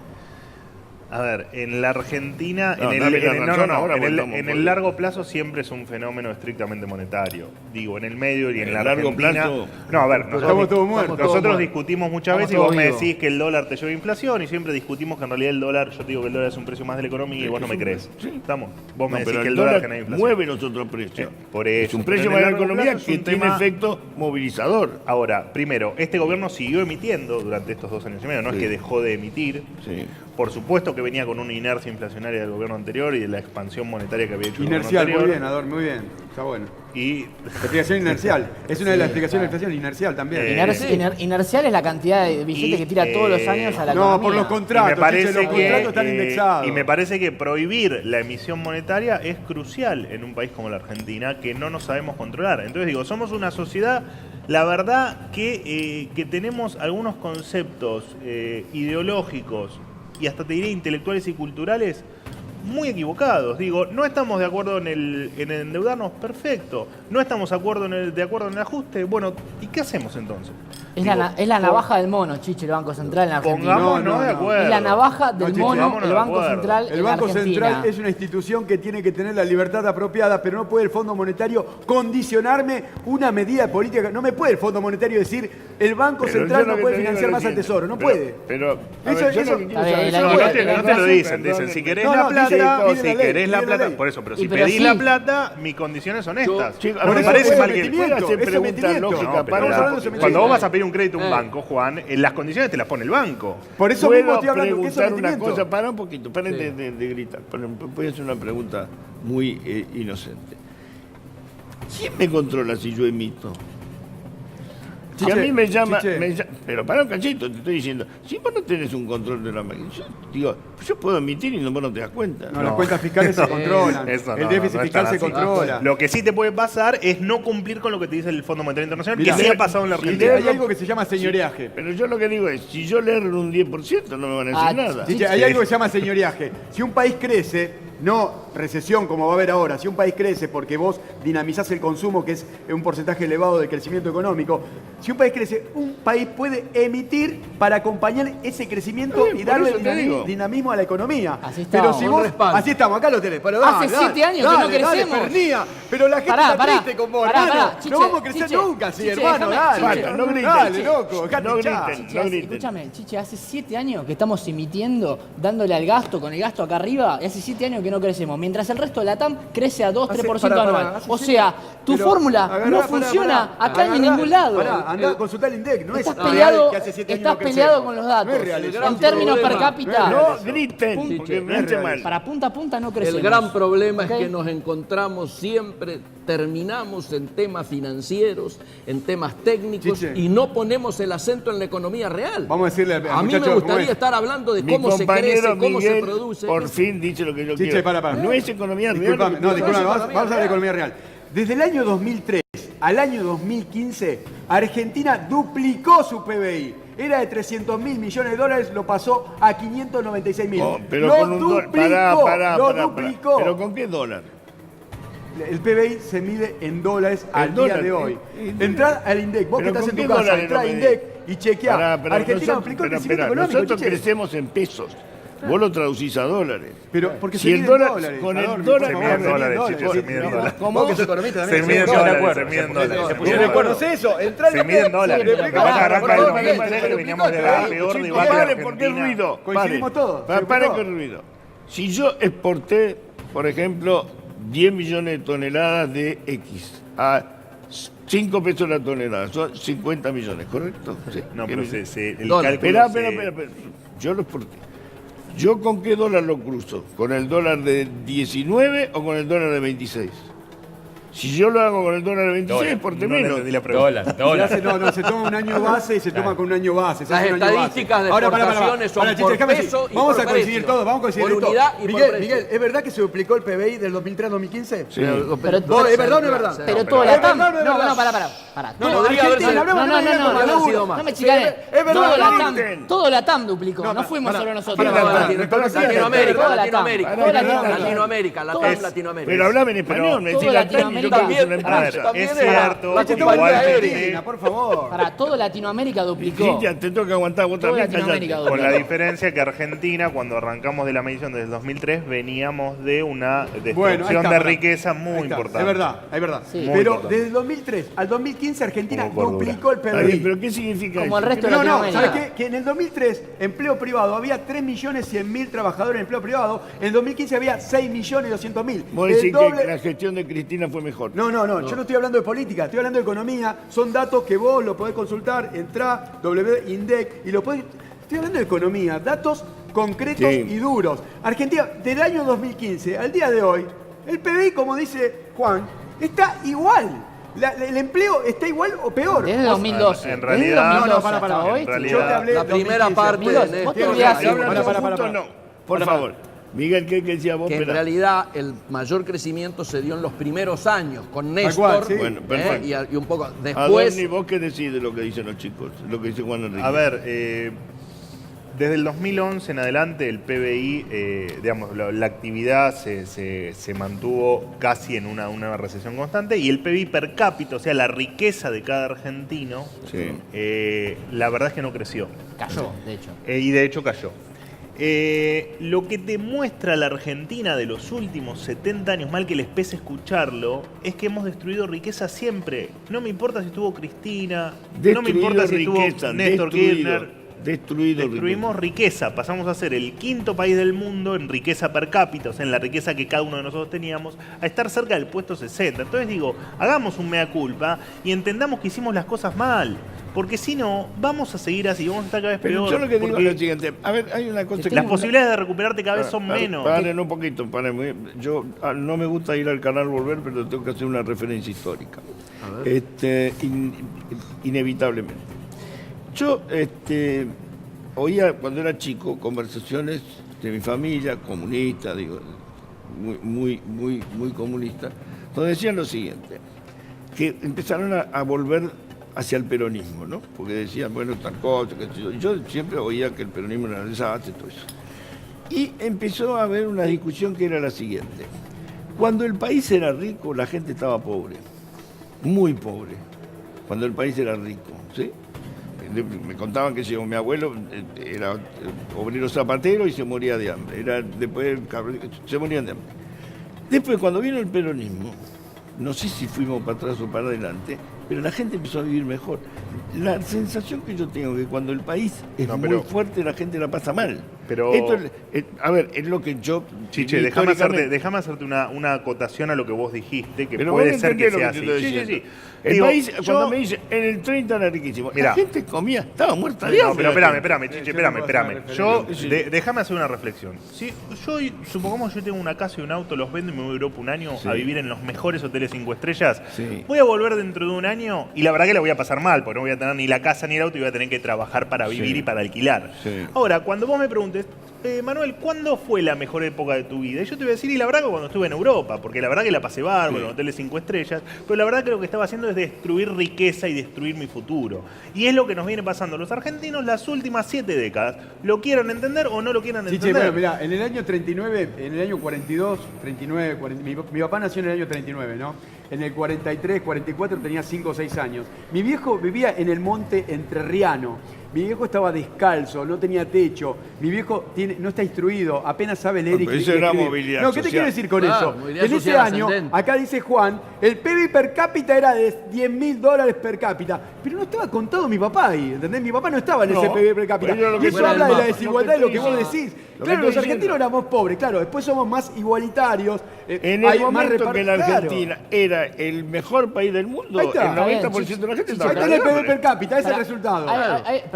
A ver, en la Argentina, No, dame la razón ahora, porque estamos en por- el largo plazo siempre es un fenómeno estrictamente monetario. Digo, en el medio y en la largo Argentina. plazo- No, a ver, Estamos todos muertos. nosotros discutimos muchas Estamos veces y vos todos me vivos. decís que el dólar te lleva inflación y siempre discutimos que en realidad el dólar, yo te digo que el dólar es un precio más de la economía y vos no me crees. ¿Estamos? Vos me No, decís pero que el el dólar dólar genera inflación. mueve los otros precios. Por Es eso. un Pero precio en para el la largo economía plazo es que un tiene tema- efecto movilizador. Ahora, primero, este gobierno siguió emitiendo durante estos 2 años y medio, no es Sí. que dejó de emitir. Sí. Por supuesto que venía con una inercia inflacionaria del gobierno anterior y de la expansión monetaria que había hecho Inercial, el muy gobierno bien, Ador, muy bien. Está bueno. anterior. Y Explicación inercial. Es una de las explicaciones de la inflación inercial también. Inercial es la cantidad de billetes que tira todos los años a la No, economía. por los y contratos. me parece Chiche, los que, contratos están indexados. y me parece que prohibir la emisión monetaria es crucial en un país como la Argentina que no nos sabemos controlar. Entonces digo, somos una sociedad, la verdad que tenemos algunos conceptos ideológicos y hasta te diría intelectuales y culturales muy equivocados. Digo, no estamos de acuerdo en endeudarnos, perfecto. No estamos de acuerdo en el ajuste, bueno, ¿y qué hacemos entonces? Es Digo, la navaja del mono, Chiche, el Banco Central en Argentina. Pongámonos No, no, de no. acuerdo. Es la navaja del Chiche, mono, vámonos el de Banco acuerdo. Central El en Banco Argentina. Central es una institución que tiene que tener la libertad apropiada, pero no puede el Fondo Monetario condicionarme una medida política. No me puede el Fondo Monetario decir el Banco Pero Central yo lo no que puede te digo financiar es lo más al siguiente, Tesoro, no pero- puede. Pero, a Eso- ver, yo eso- lo que quiero Está bien, saber la es- No, ley- no te lo perdón, dicen. perdón, Dicen, si querés No, la no, plata, dice o la si ley, querés la pide la plata, ley. por eso, pero Y si pero pedís sí. la plata, mis condiciones son estas. Chicos, Por me eso parece es mal que... sometimiento, puede hacer es preguntas sometimiento. lógicas No, pero para- hablando de cuando vos vas a pedir un sometimiento. crédito a un banco, Juan, en las condiciones te las pone el banco. Por eso mismo ¿Puedo estoy hablando que es preguntar una sometimiento. cosa? Para un poquito, paren de gritar. Voy a hacer una pregunta muy inocente. ¿Quién me controla si yo emito? Si a Chiche, mí me llama, Chiche. pero para un cachito, te estoy diciendo, si vos no tenés un control de la máquina, yo digo, yo puedo emitir y vos no te das cuenta. No, las cuentas fiscales se controlan. Eso El no, déficit no es fiscal tan se así. controla. Lo que sí te puede pasar es no cumplir con lo que te dice el Fondo Monetario Internacional, Mirá, que sí ha pasado en la si Argentina. Hay algo que se llama señoreaje. Pero yo lo que digo es, si yo le erro un 10%, no me van a decir Ah, nada. Chiche, hay algo que se llama señoreaje. Si un país crece, no recesión como va a haber ahora, si un país crece porque vos dinamizás el consumo, que es un porcentaje elevado de crecimiento económico, si un país crece, un país puede emitir para acompañar ese crecimiento Bien, y por darle eso te digo. dinamismo a la economía. Así pero estamos, si un vos, respaldo. así estamos, acá lo tenés. Pero Hace dale, 7 años que no dale, dale, crecemos. pernía. Pero la gente Pará, está pará, triste con vos, pará, hermano. pará, Chiche, No vamos a crecer Chiche, nunca así, Chiche, hermano. déjame, Dale, Chiche, no griten. dale, loco. Dejate No hinchar. griten. Chiche, escúchame, Chiche, hace 7 años que estamos emitiendo, dándole al gasto, con el gasto acá arriba, y hace 7 años que no crecemos, mientras el resto de la TAM crece a 2-3% Pará, pará, anual. hace O siete- sea, tu pero fórmula agarrá, no pará, funciona pará, acá ni en agarrá, ningún lado. Pará, andá a consultar el INDEC, no es Estás real peleado, que hace 7 años estás no crecemos. peleado con los datos. No es real eso. En términos per problema. cápita, No griten, Punto. porque me No es hace real. mal. para punta a punta no crecemos. El gran problema ¿Ok? es que nos encontramos siempre, terminamos en temas financieros, en temas técnicos Chiche. y no ponemos el acento en la economía real. Vamos a decirle al a mí muchacho me cómo gustaría es. estar hablando de Mi cómo se crece, compañero cómo se Miguel produce. por fin dice lo que yo Chiche, quiero. para. No es economía real. Disculpame, no, disculpame, es vamos a economía hablar de economía real. Desde el año 2003 al año 2015, Argentina duplicó su PBI. Era de 300.000 millones de dólares, lo pasó a 596.000. Oh, pero lo con un dólar. duplicó, Pará, lo pará. duplicó. ¿Pero con qué dólar? El PBI se mide en dólares al día dólar, de hoy. y- Entrá al INDEC, vos que ¿Pero estás con en tu qué casa, dólares entrá a lo INDEC medís? y chequeá. Pará, pará, Argentina nosotros- duplicó el pero, crecimiento espera, económico, nosotros Chiche. crecemos en pesos. Vos lo traducís a dólares. Pero porque Si se el mide en dólar- dólares. con el Adorno, dólar- por Se favor, mide en dólares, en Chiche, se mide en dólares. ¿Cómo? Vos que sos economista también. Se mide en ¿no? dólares, se mide en dólares. Se ¿Vos pusieron de acuerdo. reconoces eso? Entrá en Se la mide en web, dólares. le Lo que explicamos. pasa es que arranca Por el favor, 2003 que veníamos de la peor Chicos, debacle de paren, ¿por qué Argentina. ruido? Coincidimos Paren. todos, Paren seguro. con el ruido. Si yo exporté, por ejemplo, 10 millones de toneladas de X a 5 pesos la tonelada, son 50 millones, ¿correcto? Sí. No, ¿Qué pero me- el Dólar. cálculo Espera. Yo lo exporté. ¿Yo con qué dólar lo cruzo? ¿Con el dólar de 19 o con el dólar de 26? Si yo lo hago con el dólar de 26, exporté No le menos. entendí la pregunta. No, se toma un año base y se toma con un año base. se Las hace un año estadísticas base. de Pará, exportaciones son Chiche, por déjame decir, peso y vamos por a coincidir precio. todos, vamos a coincidir Por todos. unidad y por Miguel, precio. Miguel, ¿es verdad que se duplicó el PBI del 2003 al 2015? Sí. Pero, ¿Es verdad o no es verdad? pero todo la es TAM. verdad o no es No, verdad? no, pará. Pará, No, todo- podría haber Argentina, sido- hablemos no, de no, la no, Liga haber Duro. sido más. No me chicanes. Es verdad, Todo la TAM duplicó, No, no fuimos pará, solo nosotros. pará, Todo la pará, TAM. Latinoamérica, Toda la Latinoamérica, TAM, toda la TAM. Latinoamérica, la Toda- TAM Latinoamérica. Pero hablame en español, me decís toda la TAM y yo Latinoamérica- creo que es una También- A ver, empresa. También es era cierto, la compañía igualmente, Argentina, por favor. Para toda Latinoamérica duplicó. Cintia, te toca aguantar vos Toda también, Latinoamérica callate. con la diferencia que Argentina, cuando arrancamos de la medición desde el 2003, veníamos de una destrucción Bueno, ahí está, de pará. riqueza Ahí muy está, importante. Es verdad, es verdad. Sí. Muy Pero importante. desde el 2003 al 2015 Argentina Como cordura. duplicó el Está bien, PBI. pero ¿qué significa Como eso? el resto de No, no, Latinoamérica. ¿sabes qué? Que en el 2003, empleo privado, había 3.100.000 trabajadores en empleo privado. En el 2015 había 6.200.000. Vos El decís doble- que la gestión de Cristina fue mejor. No, yo no estoy hablando de política, estoy hablando de economía. Son datos que vos lo podés consultar, entrá, WINDEC, y lo podés... Estoy hablando de economía, datos concretos Sí. y duros. Argentina, del año 2015 al día de hoy, el PBI, como dice Juan, está igual. El empleo está igual o peor. Desde 2012. En Desde realidad- 2012 No, no, para, hasta hoy. en realidad- Yo te hablé La de primera 2015. parte, Vos te Néstor, olvidás Si siempre. hablan Pará, todos pará, juntos, pará. no. Por favor. Miguel, ¿qué decía vos? Que en Espera. realidad el mayor crecimiento se dio en los primeros años con Néstor. cual, sí. Bueno, perfecto. Y un poco después. Adorni, ¿vos qué decís de lo que dicen los chicos? Lo que dice Juan Enrique. A ver, desde el 2011 en adelante el PBI, digamos, la actividad se mantuvo casi en una recesión constante y el PBI per cápita, o sea, la riqueza de cada argentino, Sí. la verdad es que no creció. Cayó, de hecho. Y de hecho cayó. Lo que te muestra la Argentina de los últimos 70 años, mal que les pese escucharlo, es que hemos destruido riqueza siempre. No me importa si estuvo Cristina, no me importa si estuvo Néstor Kirchner. Destruimos riqueza, pasamos a ser el quinto país del mundo en riqueza per cápita, o sea, en la riqueza que cada uno de nosotros teníamos, a estar cerca del puesto 60. Entonces digo, hagamos un mea culpa y entendamos que hicimos las cosas mal, porque si no, vamos a seguir así, vamos a estar cada vez Pero peor. yo lo que digo porque es lo siguiente. A ver, hay una cosa que... las posibilidades de recuperarte cada vez son menos. Paren un poquito, paren. Yo no me gusta ir al canal Volver, pero tengo que hacer una referencia histórica. Inevitablemente. Yo oía cuando era chico conversaciones de mi familia, comunista, digo, muy comunista, donde decían lo siguiente, que empezaron a volver hacia el peronismo, ¿no? Porque decían, bueno, tal cosa, qué sé yo. Yo siempre oía que el peronismo era desastre, todo eso. Y empezó a haber una discusión que era la siguiente. Cuando el país era rico, la gente estaba pobre, muy pobre, cuando el país era rico, ¿sí? Me contaban que mi abuelo era obrero zapatero y se moría de hambre. Después se morían de hambre. Después, cuando vino el peronismo, no sé si fuimos para atrás o para adelante, pero la gente empezó a vivir mejor. La sensación que yo tengo es que cuando el país es muy fuerte, la gente la pasa mal. Pero- Esto a ver, es lo que yo... Chiche, déjame hacerte una acotación a lo que vos dijiste, que Pero puede vos ser que entendés lo sea que te así. estoy Sí, sí, diciendo. sí. El Digo, país, yo- cuando me dice, en el 30 era riquísimo, Mirá. la gente comía, estaba muerta de No, hambre. pero espérame, Chiche, yo no puedo hacer espérame. Yo, referencia. déjame hacer una reflexión. Si yo, supongamos yo tengo una casa y un auto, los vendo y me voy a Europa un año Sí. a vivir en los mejores hoteles 5 estrellas, Sí. voy a volver dentro de un año y la verdad que la voy a pasar mal, porque no voy a tener ni la casa ni el auto y voy a tener que trabajar para vivir Sí. y para alquilar. Sí. Ahora, cuando vos me preguntes, Manuel, ¿cuándo fue la mejor época de tu vida? Y yo te voy a decir, y la verdad que cuando estuve en Europa, porque la verdad que la pasé bárbaro, Sí. en hoteles 5 estrellas, pero la verdad que lo que estaba haciendo es destruir riqueza y destruir mi futuro. Y es lo que nos viene pasando a los argentinos las últimas 7 décadas. ¿Lo quieran entender o no lo quieran Sí, entender? bueno, mirá, en el año 39, en el año 42, 39, 40, mi papá nació en el año 39, ¿no? En el 43, 44 tenía 5 o 6 años. Mi viejo vivía en el monte entrerriano. Mi viejo estaba descalzo, no tenía techo. Mi viejo no está instruido, apenas sabe leer y Pero eso era escribir. movilidad No, ¿qué te social. quiero decir con Claro, eso? movilidad En ese social año, ascendente. acá dice Juan, el PBI per cápita era de $10.000 per cápita. Pero no estaba contado mi papá ahí, ¿entendés? Mi papá no estaba en No, ese PBI per cápita. pero yo lo Y que eso fuera habla del de la mapa. desigualdad de lo que vos Lo que decís. Lo Claro, que los estoy argentinos diciendo. éramos pobres, claro, después somos más igualitarios. En hay el más momento que la claro. Argentina era el mejor país del mundo, Ahí está. el Está bien, 90% de la gente Ahí estaba está el PBI cagando. per cápita, ese es el Pará, resultado.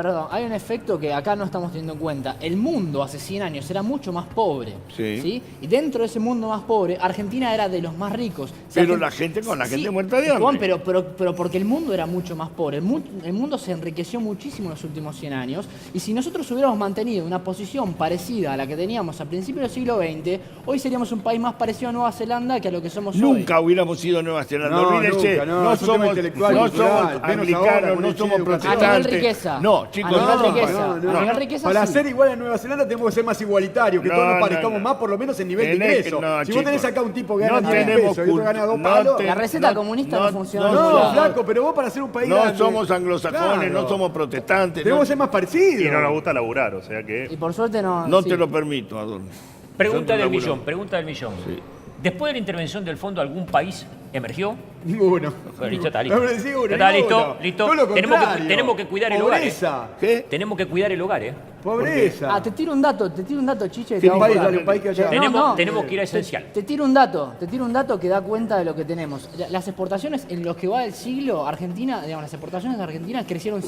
Perdón, hay un efecto que acá no estamos teniendo en cuenta. El mundo hace 100 años era mucho más pobre. Sí. ¿Sí? Y dentro de ese mundo más pobre, Argentina era de los más ricos. O sea, Pero Argen- la gente con la Sí, gente muerta de hambre. Juan, pero porque el mundo era mucho más pobre. El mundo se enriqueció muchísimo en los últimos 100 años. Y si nosotros hubiéramos mantenido una posición parecida a la que teníamos a principios del siglo XX, hoy seríamos un país más parecido a Nueva Zelanda que a lo que somos hoy. Nunca hubiéramos ido a Nueva Zelanda. No, Olvídense, nunca, no, no es un tema somos, intelectual, no cultural, somos menos ahora, anglicanos, con no el somos Chile, protestantes. a nivel riqueza. No, chicos, A nivel no, riqueza. No, A nivel riqueza, Para sí. ser igual a Nueva Zelanda tenemos que ser más igualitarios, que No, todos nos no, parezcamos no. más, por lo menos en nivel de Tenés ingreso. que- no, Si vos tenés chicos, acá un tipo que no gana 10 tenemos pesos y otro gana 2 no palos... te- La receta no- comunista no- no funciona. no- No, no. flaco, pero vos para ser un país No grande... somos anglosajones, Claro. no somos protestantes. Tenemos No, que ser más parecidos. Y no nos gusta laburar, o sea que... Y por suerte no... no sí. te lo permito, Adorno. Pregunta Yo no del laburo. millón, pregunta del millón. Sí. Después de la intervención del fondo, ¿algún país emergió? Ninguno. Bueno, listo, está listo. No, ninguno, Está listo, ninguno. listo. Todo lo Tenemos contrario. tenemos que cuidar el hogar. Pobreza. ¿Qué? Tenemos que cuidar el hogar, ¿eh? Pobreza. Ah, te tiro un dato, Chiche. ¿Qué te va a país? gustar. Dale, un país que haya... Tenemos que ir a esencial. Te tiro un dato que da cuenta de lo que tenemos. Las exportaciones en los que va el siglo, Argentina, digamos, las exportaciones de Argentina crecieron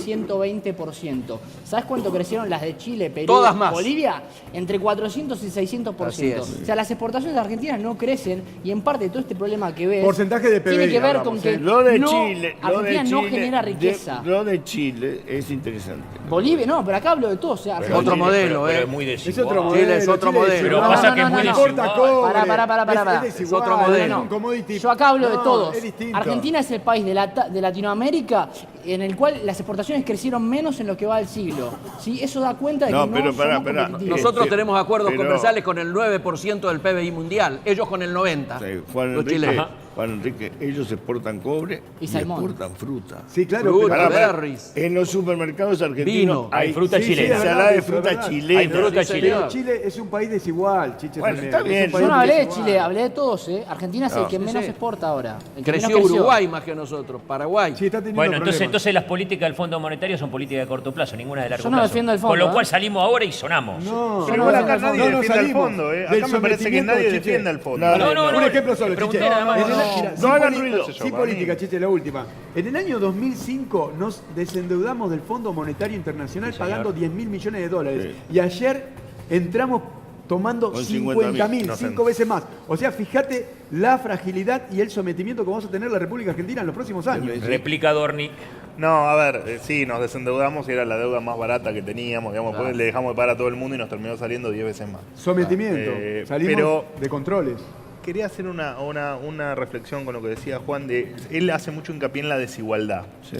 120%. ¿Sabes cuánto crecieron las de Chile, Perú, Todas más. Bolivia? Entre 400 y 600%. Así es. O sea, las exportaciones de Argentina no crecen y en parte todo este problema que ves Porcentaje de PBI tiene que ver hablamos, con que Lo de no, Chile, Argentina no genera riqueza. Lo de Chile es interesante. Bolivia, no, pero acá hablo de todo. O sea, Otro Argentina- modelo, pero ¿eh? es muy Es desigual. otro modelo. Chile es otro modelo. Pero No, pasa no, que es no, muy no, no. Corta desigual. cobre. Pará. Es desigual, Es otro modelo. es un commodity. Yo acá hablo de No, todos. es distinto. Argentina es el país de Latinoamérica en el cual las exportaciones crecieron menos en lo que va del siglo. ¿Sí? Eso da cuenta de No, que pero no pará, somos pará. competitivos. Nosotros Sí, tenemos acuerdos pero- comerciales con el 9% del PBI mundial, ellos con el 90%. Sí, Juan los Enrique, chilenos. Juan Enrique, ellos exportan cobre Y y salmón. exportan fruta. Sí, claro. Fruta, pero- Pará, berries. En los supermercados argentinos Vino. Hay fruta Sí, sí, chilena. es verdad, ensalada de eso es fruta verdad. chilena. Hay fruta Sí, chilena. Pero Chile es un país desigual, Chiche. Bueno, también. está Es bien. un país Yo no hablé de desigual. Chile, hablé de todos. Argentina es el que Sí, menos sí. exporta ahora. El que Creció menos Uruguay más que nosotros, Paraguay. Sí, está teniendo Bueno, problemas. entonces las políticas del Fondo Monetario son políticas de corto plazo, ninguna de largo Yo no plazo. defiendo el fondo, Con lo cual ¿eh? salimos ahora y sonamos. No, Pero no, igual no, acá no, nadie no defiende el salimos fondo, ¿eh? del Acá me parece que sometimiento, nadie Chiche. defiende el fondo. Un ejemplo solo, pregunté Chiche. nada más. En el- No, mira, no hagan poli- ruido. Sí, política, Chiche, la última. En el año 2005 nos desendeudamos del Fondo Monetario Internacional Sí, señor. pagando 10.000 millones de dólares. Sí. Y ayer entramos tomando Con 50.000, No sé. 5 veces más. O sea, fíjate la fragilidad y el sometimiento que vamos a tener la República Argentina en los próximos años. Replica Dorni. No, a ver, sí, nos desendeudamos y era la deuda más barata que teníamos, digamos, pues le dejamos de pagar a todo el mundo y nos terminó saliendo 10 veces más. Sometimiento. Salimos pero- de controles. Quería hacer una reflexión con lo que decía Juan, él hace mucho hincapié en la desigualdad. Sí.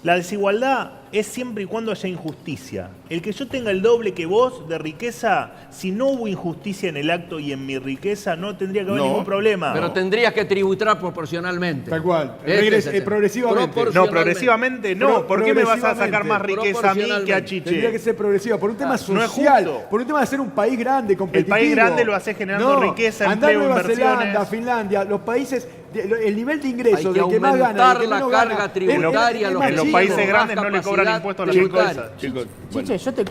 La desigualdad es siempre y cuando haya injusticia. El que yo tenga el doble que vos de riqueza, si no hubo injusticia en el acto y en mi riqueza, no tendría que haber No, ningún problema. Pero tendrías que tributar proporcionalmente. Tal cual. Este es el tema. Progresivamente. No, progresivamente no. ¿Por qué me vas a sacar más riqueza a mí que a Proporcionalmente. Chiche? Tendría que ser progresiva, por un tema no es social, justo. por un tema de ser un país grande, competitivo. país grande lo hace generando riqueza, andá a empleo, Nueva inversiones. Zelanda, Finlandia, los países, el nivel de ingreso Hay que del que más gana, aumentar del que la menos carga gana, tributaria es a los más En los chico. países grandes más no le cobran capacidad impuestos a la tributaria. riqueza. Chicos, Chiche, bueno, yo te...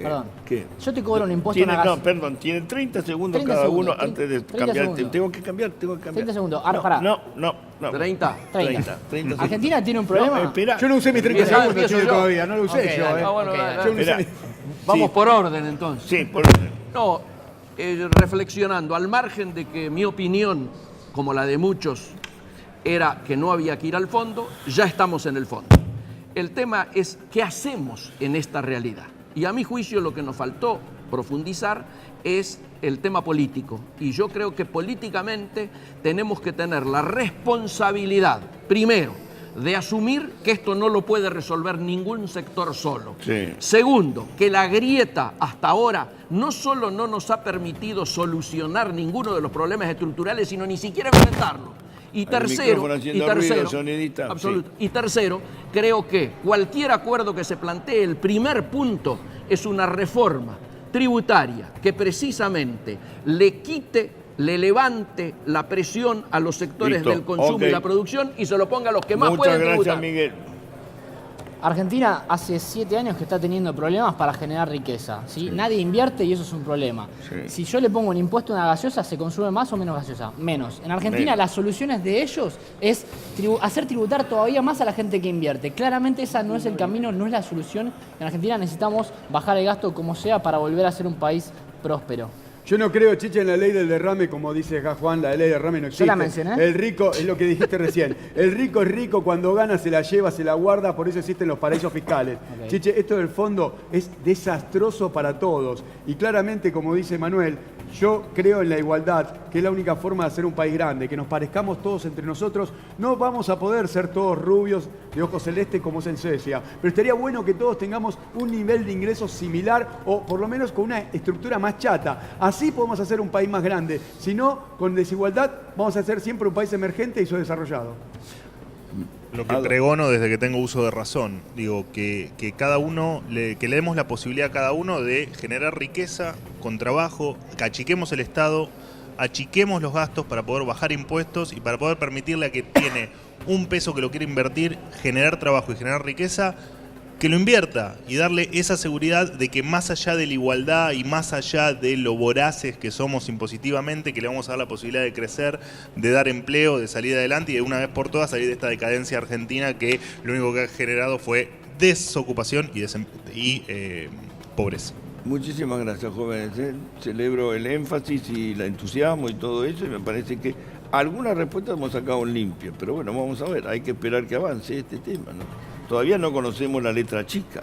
Perdón. ¿qué? Yo te cobro un impuesto Tiene, a una no, gas. perdón, tienen 30 segundos 30 cada segundos, uno antes de 30 cambiar. segundos. Tengo que cambiar. 30 segundos. Ahora, no, pará. no. 30. 30. 30 Argentina tiene un problema. No, espera. Yo no usé mis 30 Empiezo segundos, Chile, yo. todavía, no lo usé Ok, yo. dale. Ah, bueno, Ok, dale, dale. Yo no Espera. usé- Vamos Sí. por orden entonces. Sí, por No, reflexionando, al margen de que mi opinión, como la de muchos, era que no había que ir al fondo, ya estamos en el fondo. El tema es qué hacemos en esta realidad. Y a mi juicio lo que nos faltó profundizar es el tema político. Y yo creo que políticamente tenemos que tener la responsabilidad, primero, de asumir que esto no lo puede resolver ningún sector solo. Sí. Segundo, que la grieta hasta ahora no solo no nos ha permitido solucionar ninguno de los problemas estructurales, sino ni siquiera enfrentarlos. Y El tercero, micrófono haciendo ruido, sonidita, absoluto. Y tercero, creo que cualquier acuerdo que se plantee, el primer punto es una reforma tributaria que precisamente le levante la presión a los sectores Listo, del consumo ok. y la producción y se lo ponga a los que más Muchas pueden gracias, tributar. Miguel. Argentina hace 7 años que está teniendo problemas para generar riqueza. ¿sí? Nadie invierte y eso es un problema. Sí. Si yo le pongo un impuesto a una gaseosa, ¿se consume más o menos gaseosa? Menos. En Argentina Menos. las soluciones de ellos es hacer tributar todavía más a la gente que invierte. Claramente esa no es el camino, no es la solución. En Argentina necesitamos bajar el gasto como sea para volver a ser un país próspero. Yo no creo, Chiche, en la ley del derrame, como dice acá Juan, la ley del derrame no existe. Yo la mencioné. El rico, es lo que dijiste recién, el rico es rico, cuando gana se la lleva, se la guarda, por eso existen los paraísos fiscales. Ok. Chiche, esto del fondo es desastroso para todos. Y claramente, como dice Manuel, yo creo en la igualdad, que es la única forma de hacer un país grande, que nos parezcamos todos entre nosotros. No vamos a poder ser todos rubios de ojos celestes como es en Suecia, pero estaría bueno que todos tengamos un nivel de ingresos similar o por lo menos con una estructura más chata. Así podemos hacer un país más grande. Si no, con desigualdad vamos a ser siempre un país emergente y subdesarrollado. Lo que pregono desde que tengo uso de razón, digo, que cada uno, que le demos la posibilidad a cada uno de generar riqueza con trabajo, que achiquemos el Estado, achiquemos los gastos para poder bajar impuestos y para poder permitirle a que tiene un peso que lo quiere invertir, generar trabajo y generar riqueza, que lo invierta y darle esa seguridad de que más allá de la igualdad y más allá de lo voraces que somos impositivamente, que le vamos a dar la posibilidad de crecer, de dar empleo, de salir adelante y de una vez por todas salir de esta decadencia argentina que lo único que ha generado fue desocupación y pobreza. Muchísimas gracias, jóvenes. Celebro el énfasis y el entusiasmo y todo eso, y me parece que algunas respuestas hemos sacado limpias, pero bueno, vamos a ver, hay que esperar que avance este tema, ¿no? Todavía no conocemos la letra chica.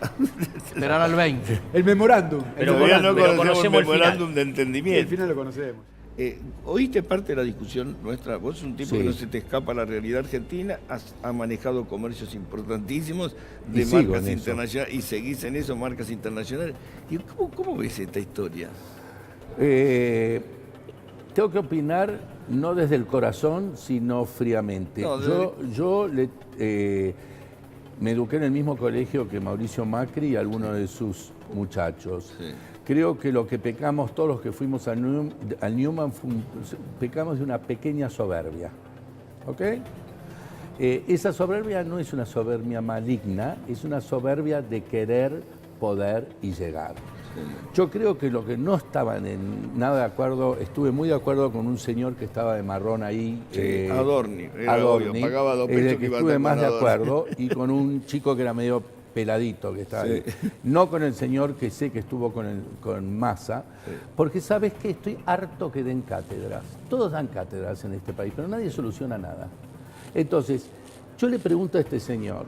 Esperar al 20. El memorándum. Pero Todavía no pero conocemos el conocemos el final. memorándum de El entendimiento. final lo conocemos. ¿Oíste parte de la discusión nuestra? Vos sos un tipo Sí. que no se te escapa la realidad argentina, has manejado comercios importantísimos de Y sigo marcas en eso. internacionales y seguís en eso, marcas internacionales. ¿Y cómo ves esta historia? Tengo que opinar no desde el corazón, sino fríamente. No, Me eduqué en el mismo colegio que Mauricio Macri y algunos de sus muchachos. Sí. Creo que lo que pecamos todos los que fuimos al Newman, pecamos de una pequeña soberbia. ¿Ok? Esa soberbia no es una soberbia maligna, es una soberbia de querer, poder y llegar. Yo creo que lo que no estaban en nada de acuerdo, estuve muy de acuerdo con un señor que estaba de marrón ahí. Sí, Adorni, era obvio, pagaba 2 es el pesos que que iba a estuve estar más con de Adorni. acuerdo, y con un chico que era medio peladito que estaba ahí. No con el señor que sé que estuvo con Massa, porque sabes que estoy harto que den cátedras. Todos dan cátedras en este país, pero nadie soluciona nada. Entonces, yo le pregunto a este señor,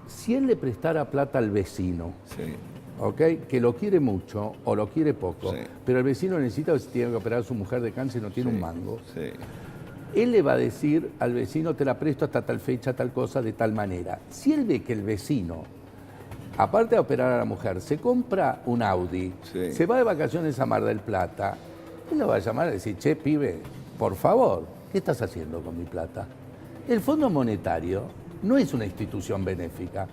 si él le prestara plata al vecino, Sí. ¿ok? Que lo quiere mucho o lo quiere poco, Sí. pero el vecino necesita, si tiene que operar a su mujer de cáncer, no tiene Sí. un mango. Sí. Él le va a decir al vecino, te la presto hasta tal fecha, tal cosa, de tal manera. Si él ve que el vecino, aparte de operar a la mujer, se compra un Audi, Sí. se va de vacaciones a Mar del Plata, él lo va a llamar y decir, che, pibe, por favor, ¿qué estás haciendo con mi plata? El Fondo Monetario no es una institución benéfica.